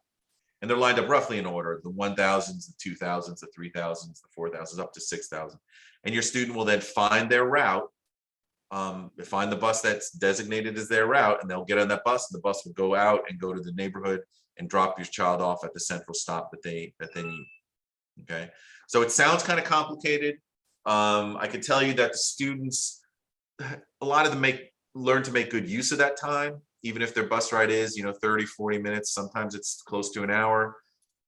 Speaker 1: And they're lined up roughly in order: the 1000s, the 2000s, the 3000s, the 4000s, up to 6000. And your student will then find their route, find the bus that's designated as their route, and they'll get on that bus, and the bus will go out and go to the neighborhood and drop your child off at the central stop that they need. Okay, so it sounds kind of complicated. I can tell you that the students, a lot of them learn to make good use of that time, even if their bus ride is 30, 40 minutes. Sometimes it's close to an hour.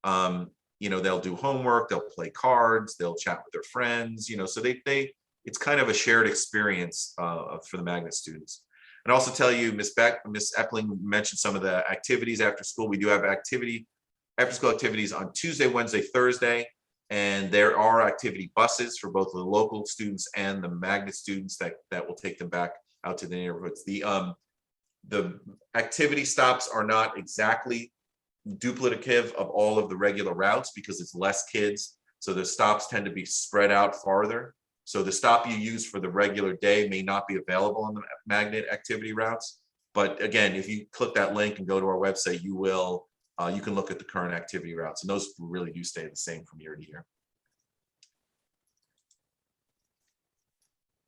Speaker 1: They'll do homework, they'll play cards, they'll chat with their friends, so it's kind of a shared experience for the magnet students. And also tell you, Miss Epling mentioned some of the activities after school. We do have after school activities on Tuesday, Wednesday, Thursday, and there are activity buses for both the local students and the magnet students that will take them back out to the neighborhoods. The activity stops are not exactly duplicative of all of the regular routes because it's less kids, so the stops tend to be spread out farther. So the stop you use for the regular day may not be available on the magnet activity routes. But again, if you click that link and go to our website, you can look at the current activity routes, and those really do stay the same from year to year.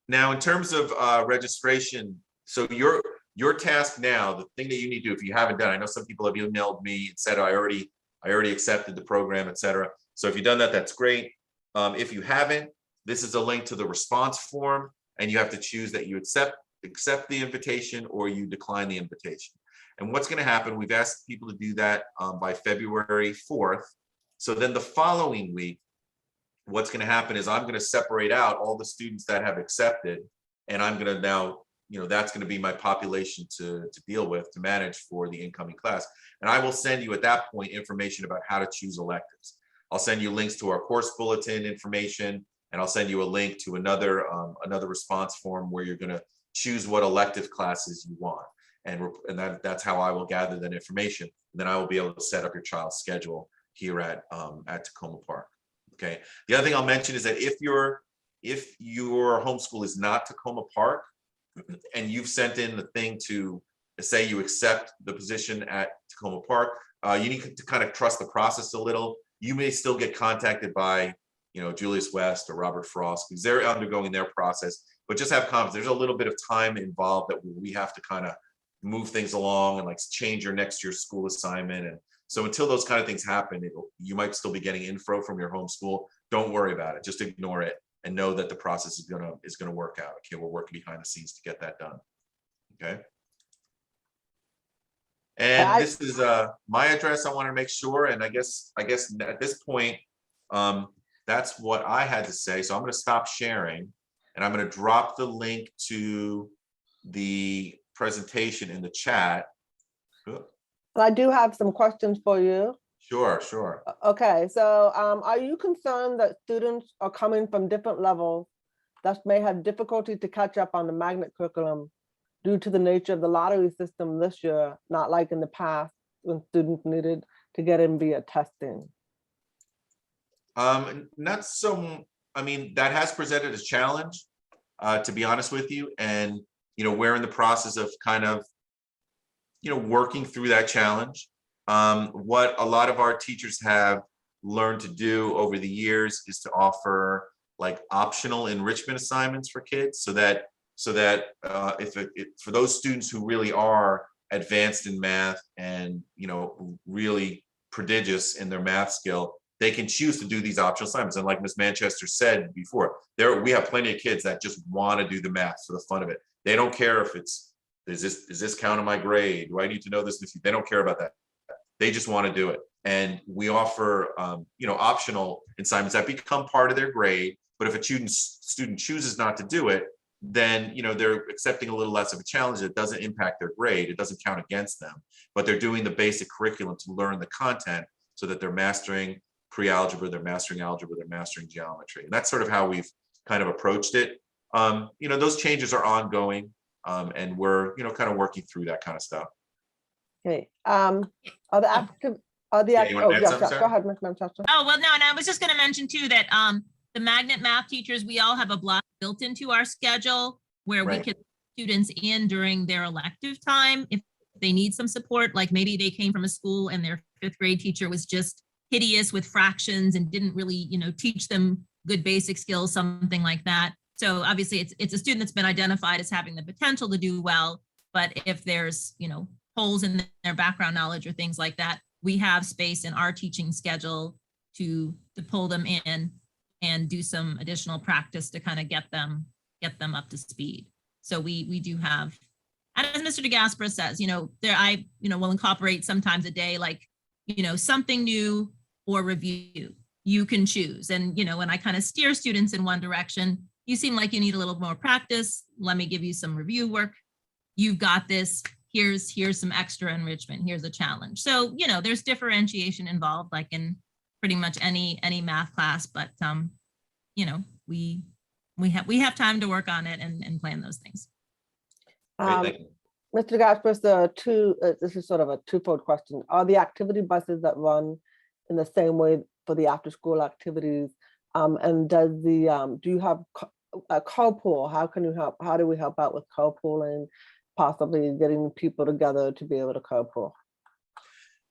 Speaker 1: Now, in terms of registration, so your task now, the thing that you need to do, if you haven't done, I know some people have emailed me and said, I already accepted the program, etc. So if you've done that, that's great. If you haven't, this is a link to the response form, and you have to choose that you accept the invitation or you decline the invitation. And what's going to happen, we've asked people to do that by February 4th. So then the following week, what's going to happen is I'm going to separate out all the students that have accepted, and I'm going to now, that's going to be my population to deal with, to manage for the incoming class. And I will send you at that point information about how to choose electives. I'll send you links to our course bulletin information, and I'll send you a link to another response form where you're going to choose what elective classes you want. And that's how I will gather that information. And then I will be able to set up your child's schedule here at Tacoma Park. Okay. The other thing I'll mention is that if your homeschool is not Tacoma Park, and you've sent in the thing to say you accept the position at Tacoma Park, you need to kind of trust the process a little. You may still get contacted by, Julius West or Robert Frost, because they're undergoing their process, but just have confidence. There's a little bit of time involved that we have to kind of move things along and like change your next year's school assignment. And so until those kind of things happen, you might still be getting info from your home school. Don't worry about it. Just ignore it and know that the process is gonna work out. Okay, we're working behind the scenes to get that done. Okay. And this is my address. I want to make sure, and I guess at this point, that's what I had to say. So I'm going to stop sharing, and I'm going to drop the link to the presentation in the chat.
Speaker 3: I do have some questions for you.
Speaker 1: Sure.
Speaker 3: Okay, so are you concerned that students are coming from different levels that may have difficulty to catch up on the magnet curriculum due to the nature of the lottery system this year, not like in the past when students needed to get in via testing?
Speaker 1: Not so, that has presented a challenge, to be honest with you. And, we're in the process of kind of, working through that challenge. What a lot of our teachers have learned to do over the years is to offer like optional enrichment assignments for kids so that for those students who really are advanced in math and really prodigious in their math skill, they can choose to do these optional assignments. And like Ms. Manchester said before, we have plenty of kids that just want to do the math for the fun of it. They don't care if is this count in my grade? Do I need to know this? They don't care about that. They just want to do it. And we offer optional assignments that become part of their grade. But if a student chooses not to do it, then they're accepting a little less of a challenge. It doesn't impact their grade. It doesn't count against them, but they're doing the basic curriculum to learn the content so that they're mastering pre-algebra, they're mastering algebra, they're mastering geometry. And that's sort of how we've kind of approached it. Those changes are ongoing, and we're kind of working through that kind of stuff.
Speaker 3: Okay. Go ahead, Ms. Manchester.
Speaker 2: Oh, well, no, and I was just going to mention too that the magnet math teachers, we all have a block built into our schedule where we can put students in during their elective time if they need some support. Like maybe they came from a school and their 5th grade teacher was just hideous with fractions and didn't really, teach them good basic skills, something like that. So obviously it's a student that's been identified as having the potential to do well, but if there's, holes in their background knowledge or things like that, we have space in our teaching schedule to pull them in and do some additional practice to kind of get them up to speed. So we do have, and as Mr. DeGaspera says, I will incorporate sometimes a day like, something new or review. You can choose. And, when I kind of steer students in one direction, you seem like you need a little more practice. Let me give you some review work. You've got this. Here's some extra enrichment. Here's a challenge. So, there's differentiation involved, like in pretty much any math class, but we have time to work on it and plan those things.
Speaker 1: Thank you.
Speaker 3: Mr. Gaspar, this is sort of a twofold question. Are the activity buses that run in the same way for the after-school activities? And do you have a carpool? How can you help? How do we help out with carpooling, possibly getting people together to be able to carpool?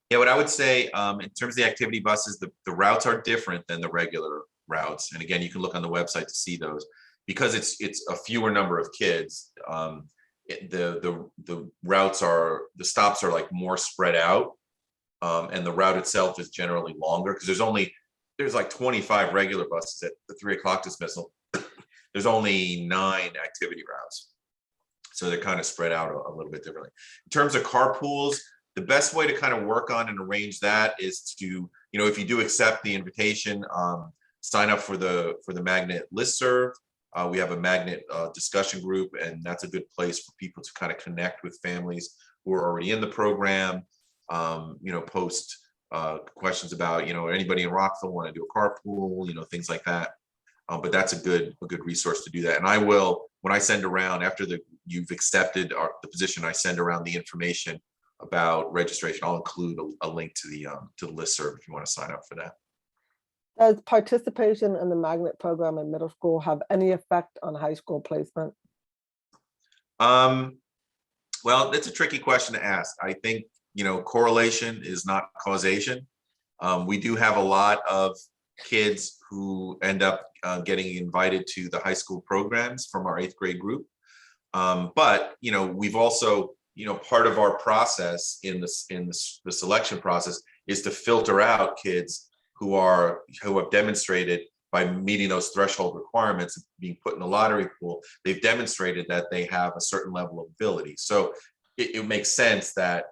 Speaker 1: Yeah, what I would say in terms of the activity buses, the routes are different than the regular routes. And again, you can look on the website to see those because it's a fewer number of kids. The routes the stops are like more spread out, and the route itself is generally longer because there's like 25 regular buses at the 3 o'clock dismissal. There's only 9 activity routes, so they're kind of spread out a little bit differently. In terms of carpools, the best way to kind of work on and arrange that is to, if you do accept the invitation, sign up for the magnet listserv. We have a magnet discussion group, and that's a good place for people to kind of connect with families who are already in the program. Post questions about, anybody in Rockville want to do a carpool, things like that. But that's a good resource to do that. And I will, when I send around after you've accepted the position, I send around the information about registration. I'll include a link to the listserv if you want to sign up for that.
Speaker 3: Does participation in the magnet program in middle school have any effect on high school placement?
Speaker 1: Well, it's a tricky question to ask. I think, correlation is not causation. We do have a lot of kids who end up getting invited to the high school programs from our 8th grade group. But, we've also, part of our process in the selection process is to filter out kids who have demonstrated by meeting those threshold requirements of being put in the lottery pool, they've demonstrated that they have a certain level of ability. So it makes sense that,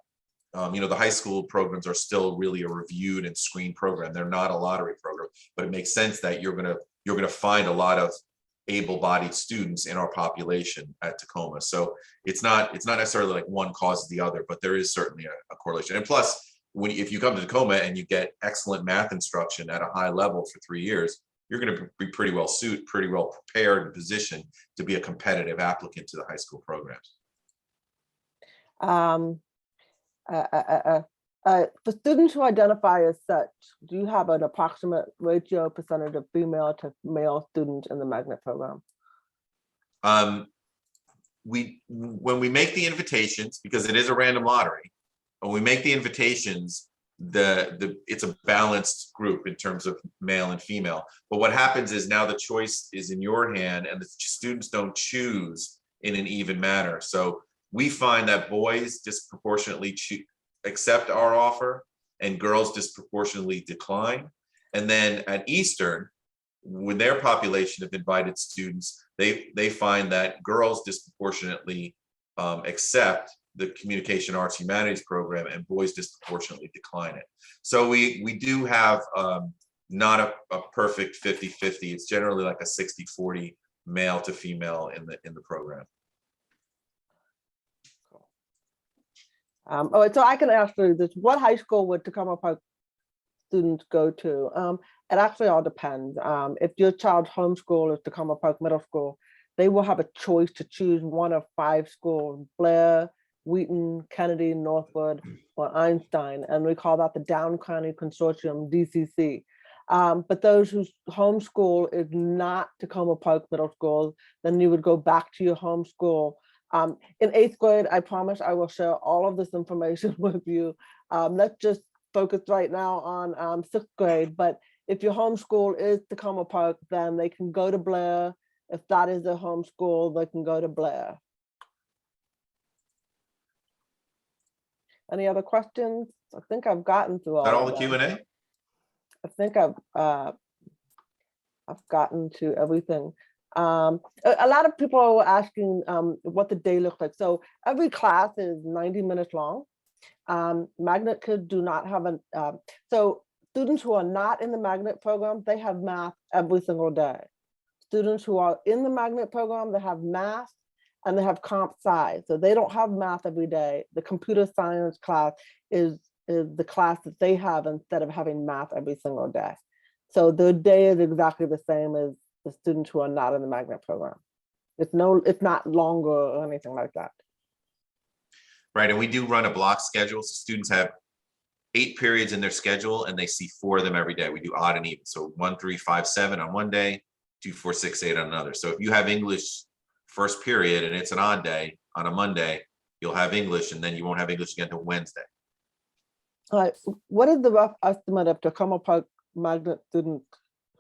Speaker 1: the high school programs are still really a reviewed and screened program. They're not a lottery program, but it makes sense that you're gonna find a lot of able-bodied students in our population at Tacoma. So it's not necessarily like one causes the other, but there is certainly a correlation. And plus, if you come to Tacoma and you get excellent math instruction at a high level for 3 years, you're going to be pretty well prepared and positioned to be a competitive applicant to the high school programs.
Speaker 3: For students who identify as such, do you have an approximate ratio percentage of female to male students in the magnet program?
Speaker 1: When we make the invitations, because it is a random lottery, when we make the invitations, it's a balanced group in terms of male and female. But what happens is now the choice is in your hand, and the students don't choose in an even manner. So we find that boys disproportionately accept our offer and girls disproportionately decline. And then at Eastern, with their population of invited students, they find that girls disproportionately accept the communication arts humanities program and boys disproportionately decline it. So we do have not a perfect 50-50. It's generally like a 60-40 male to female in the program.
Speaker 3: So I can ask you this: what high school would Tacoma Park students go to? It actually all depends. If your child's homeschool is Tacoma Park Middle School, they will have a choice to choose one of 5 schools: Blair, Wheaton, Kennedy, Northwood, or Einstein. And we call that the Down County Consortium, DCC. But those whose homeschool is not Tacoma Park Middle School, then you would go back to your homeschool. In 8th grade, I promise I will share all of this information with you. Let's just focus right now on 6th grade. But if your homeschool is Tacoma Park, then they can go to Blair. If that is their homeschool, they can go to Blair. Any other questions? I think I've gotten through all.
Speaker 1: Is that all
Speaker 3: of
Speaker 1: the
Speaker 3: them.
Speaker 1: Q&A?
Speaker 3: I think I've gotten to everything. A lot of people are asking what the day looks like. So every class is 90 minutes long. Magnet kids do not have so students who are not in the magnet program, they have math every single day. Students who are in the magnet program, they have math and they have comp sci. So they don't have math every day. The computer science class is the class that they have instead of having math every single day. So their day is exactly the same as the students who are not in the magnet program. It's not longer or anything like that.
Speaker 1: Right, and we do run a block schedule. So students have 8 periods in their schedule and they see 4 of them every day. We do odd and even. So 1, 3, 5, 7 on one day, 2, 4, 6, 8 on another. So if you have English first period and it's an odd day on a Monday, you'll have English and then you won't have English again until Wednesday.
Speaker 3: All right, what is the rough estimate of Tacoma Park magnet students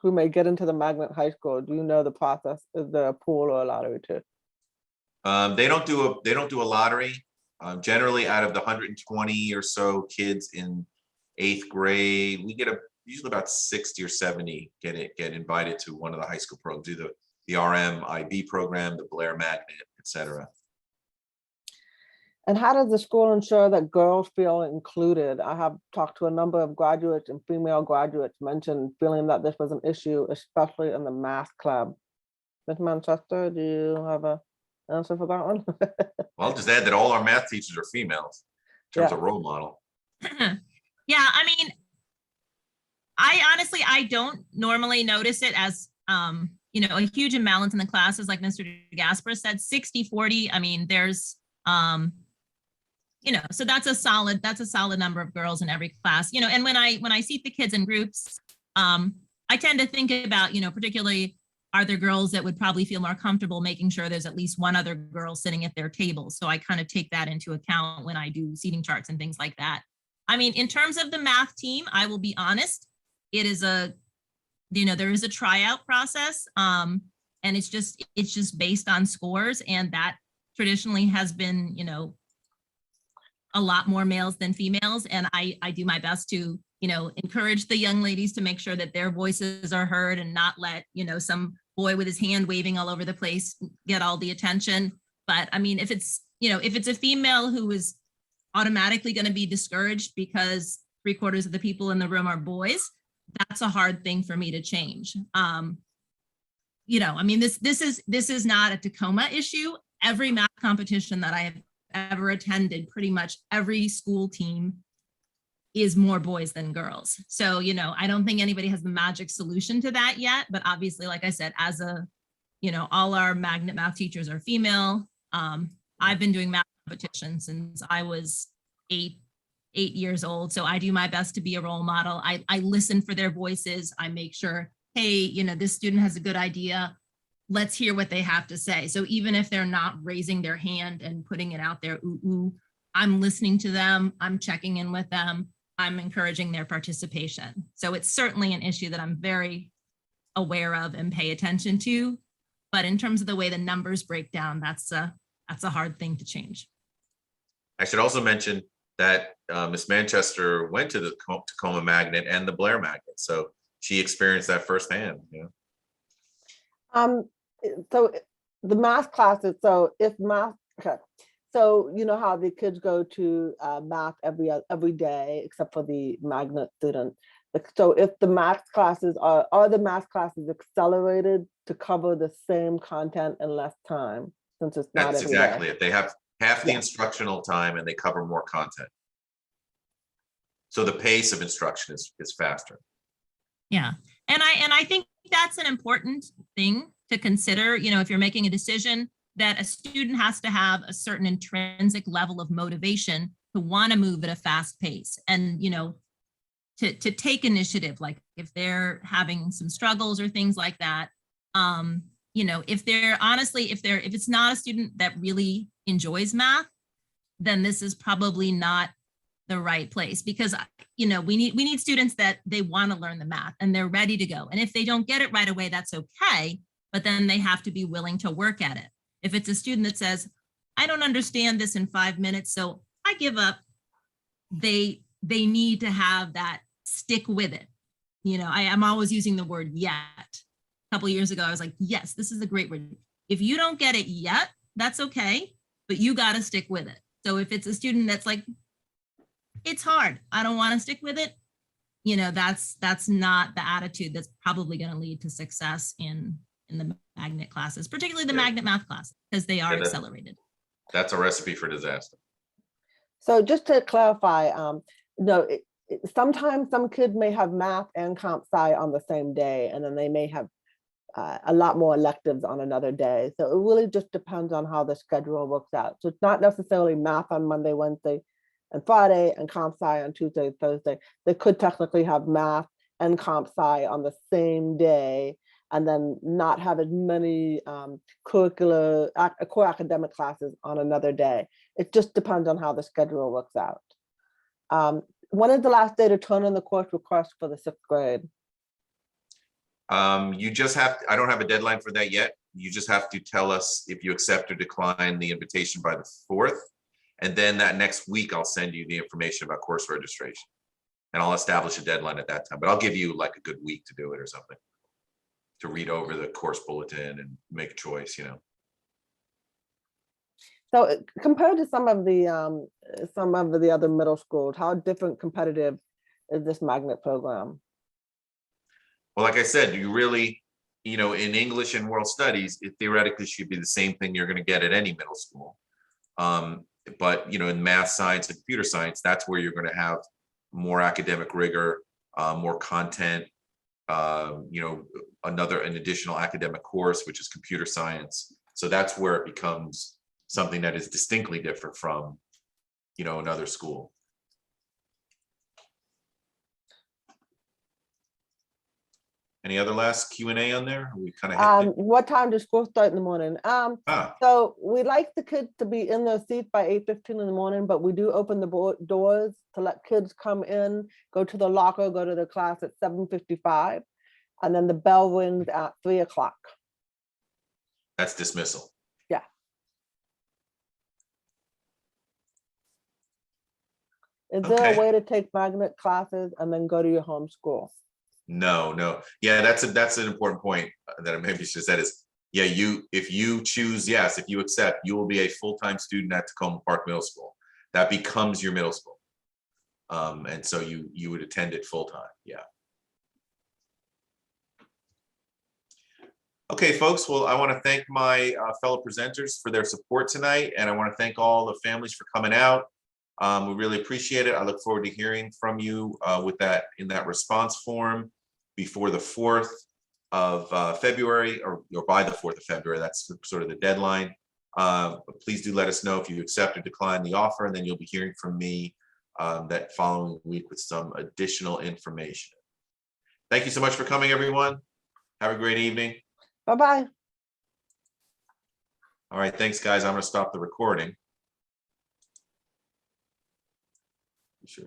Speaker 3: who may get into the magnet high school? Do you know the process? Is there a pool or a lottery too?
Speaker 1: They don't do a lottery. Generally, out of the 120 or so kids in 8th grade, we get usually about 60 or 70 get invited to one of the high school programs, either the RM IB program, the Blair Magnet, etc.
Speaker 3: And how does the school ensure that girls feel included? I have talked to a number of graduates, and female graduates mentioned feeling that this was an issue, especially in the math club. Ms. Manchester, do you have an answer for that one?
Speaker 1: Well, I'll just add that all our math teachers are females in terms of role model.
Speaker 2: Yeah, I mean, I don't normally notice it as, a huge imbalance in the classes, like Mr. Gasper said, 60-40. I mean, there's, so that's a solid number of girls in every class, and when I see the kids in groups, I tend to think about, particularly are there girls that would probably feel more comfortable making sure there's at least one other girl sitting at their table? So I kind of take that into account when I do seating charts and things like that. I mean, in terms of the math team, I will be honest, it is there is a tryout process. And it's just based on scores, and that traditionally has been, a lot more males than females. And I do my best to, encourage the young ladies to make sure that their voices are heard and not let, some boy with his hand waving all over the place get all the attention. But I mean, if it's a female who is automatically going to be discouraged because 3/4 of the people in the room are boys, that's a hard thing for me to change. I mean, this is not a Tacoma issue. Every math competition that I have ever attended, pretty much every school team is more boys than girls. So, I don't think anybody has the magic solution to that yet, but obviously, like I said, all our magnet math teachers are female. I've been doing math competitions since I was 8 years old. So I do my best to be a role model. I listen for their voices. I make sure, hey, this student has a good idea. Let's hear what they have to say. So even if they're not raising their hand and putting it out there, I'm listening to them. I'm checking in with them. I'm encouraging their participation. So it's certainly an issue that I'm very aware of and pay attention to. But in terms of the way the numbers break down, that's a hard thing to change.
Speaker 1: I should also mention that Miss Manchester went to the Tacoma Magnet and the Blair Magnet, so she experienced that firsthand.
Speaker 3: So the math classes, so you know how the kids go to math every day except for the magnet students. So if the math classes are the math classes accelerated to cover the same content in less time, since it's not
Speaker 1: That's
Speaker 3: every
Speaker 1: exactly
Speaker 3: day.
Speaker 1: it. They have half the
Speaker 3: Yeah.
Speaker 1: instructional time and they cover more content. So the pace of instruction is faster.
Speaker 2: Yeah. And I think that's an important thing to consider, if you're making a decision, that a student has to have a certain intrinsic level of motivation to want to move at a fast pace and, to take initiative, like if they're having some struggles or things like that. If it's not a student that really enjoys math, then this is probably not the right place, because we need students that they want to learn the math and they're ready to go. And if they don't get it right away, that's okay, but then they have to be willing to work at it. If it's a student that says, I don't understand this in 5 minutes, so I give up, they need to have that stick with it. I'm always using the word yet. A couple of years ago, I was like, yes, this is a great word. If you don't get it yet, that's okay, but you got to stick with it. So if it's a student that's like, it's hard, I don't want to stick with it, that's not the attitude that's probably going to lead to success in the magnet classes, particularly the magnet math class, because they are accelerated.
Speaker 1: That's a recipe for disaster.
Speaker 3: So just to clarify, sometimes some kids may have math and comp sci on the same day, and then they may have a lot more electives on another day. So it really just depends on how the schedule works out. So it's not necessarily math on Monday, Wednesday, and Friday, and comp sci on Tuesday, Thursday. They could technically have math and comp sci on the same day, and then not have as many core academic classes on another day. It just depends on how the schedule works out. When is the last day to turn in the course request for the 6th grade?
Speaker 1: You just have, I don't have a deadline for that yet. You just have to tell us if you accept or decline the invitation by the 4th. And then that next week, I'll send you the information about course registration. And I'll establish a deadline at that time, but I'll give you like a good week to do it or something, to read over the course bulletin and make a choice,
Speaker 3: So compared to some of the other middle schools, how different competitive is this magnet program?
Speaker 1: Well, like I said, you really, in English and world studies, it theoretically should be the same thing you're going to get at any middle school. But, in math, science, and computer science, that's where you're going to have more academic rigor, more content, an additional academic course, which is computer science. So that's where it becomes something that is distinctly different from, another school. Any other last Q&A on there? We kind of
Speaker 3: What time does school start in the morning? So we like the kids to be in their seats by 8:15 in the morning, but we do open the doors to let kids come in, go to the locker, go to their class at 7:55. And then the bell rings at 3 o'clock.
Speaker 1: That's dismissal.
Speaker 3: Yeah. Is there
Speaker 1: Okay.
Speaker 3: a way to take magnet classes and then go to your home school?
Speaker 1: No. Yeah, that's an important point that I maybe should have said is, yeah, if you choose, yes, if you accept, you will be a full-time student at Tacoma Park Middle School. That becomes your middle school. And so you would attend it full-time, yeah. Okay, folks, well, I want to thank my fellow presenters for their support tonight, and I want to thank all the families for coming out. We really appreciate it. I look forward to hearing from you in that response form before the 4th of February, or by the 4th of February. That's sort of the deadline. Please do let us know if you accept or decline the offer, and then you'll be hearing from me that following week with some additional information. Thank you so much for coming, everyone. Have a great evening.
Speaker 3: Bye-bye.
Speaker 1: All right, thanks, guys. I'm going to stop the recording. Sure.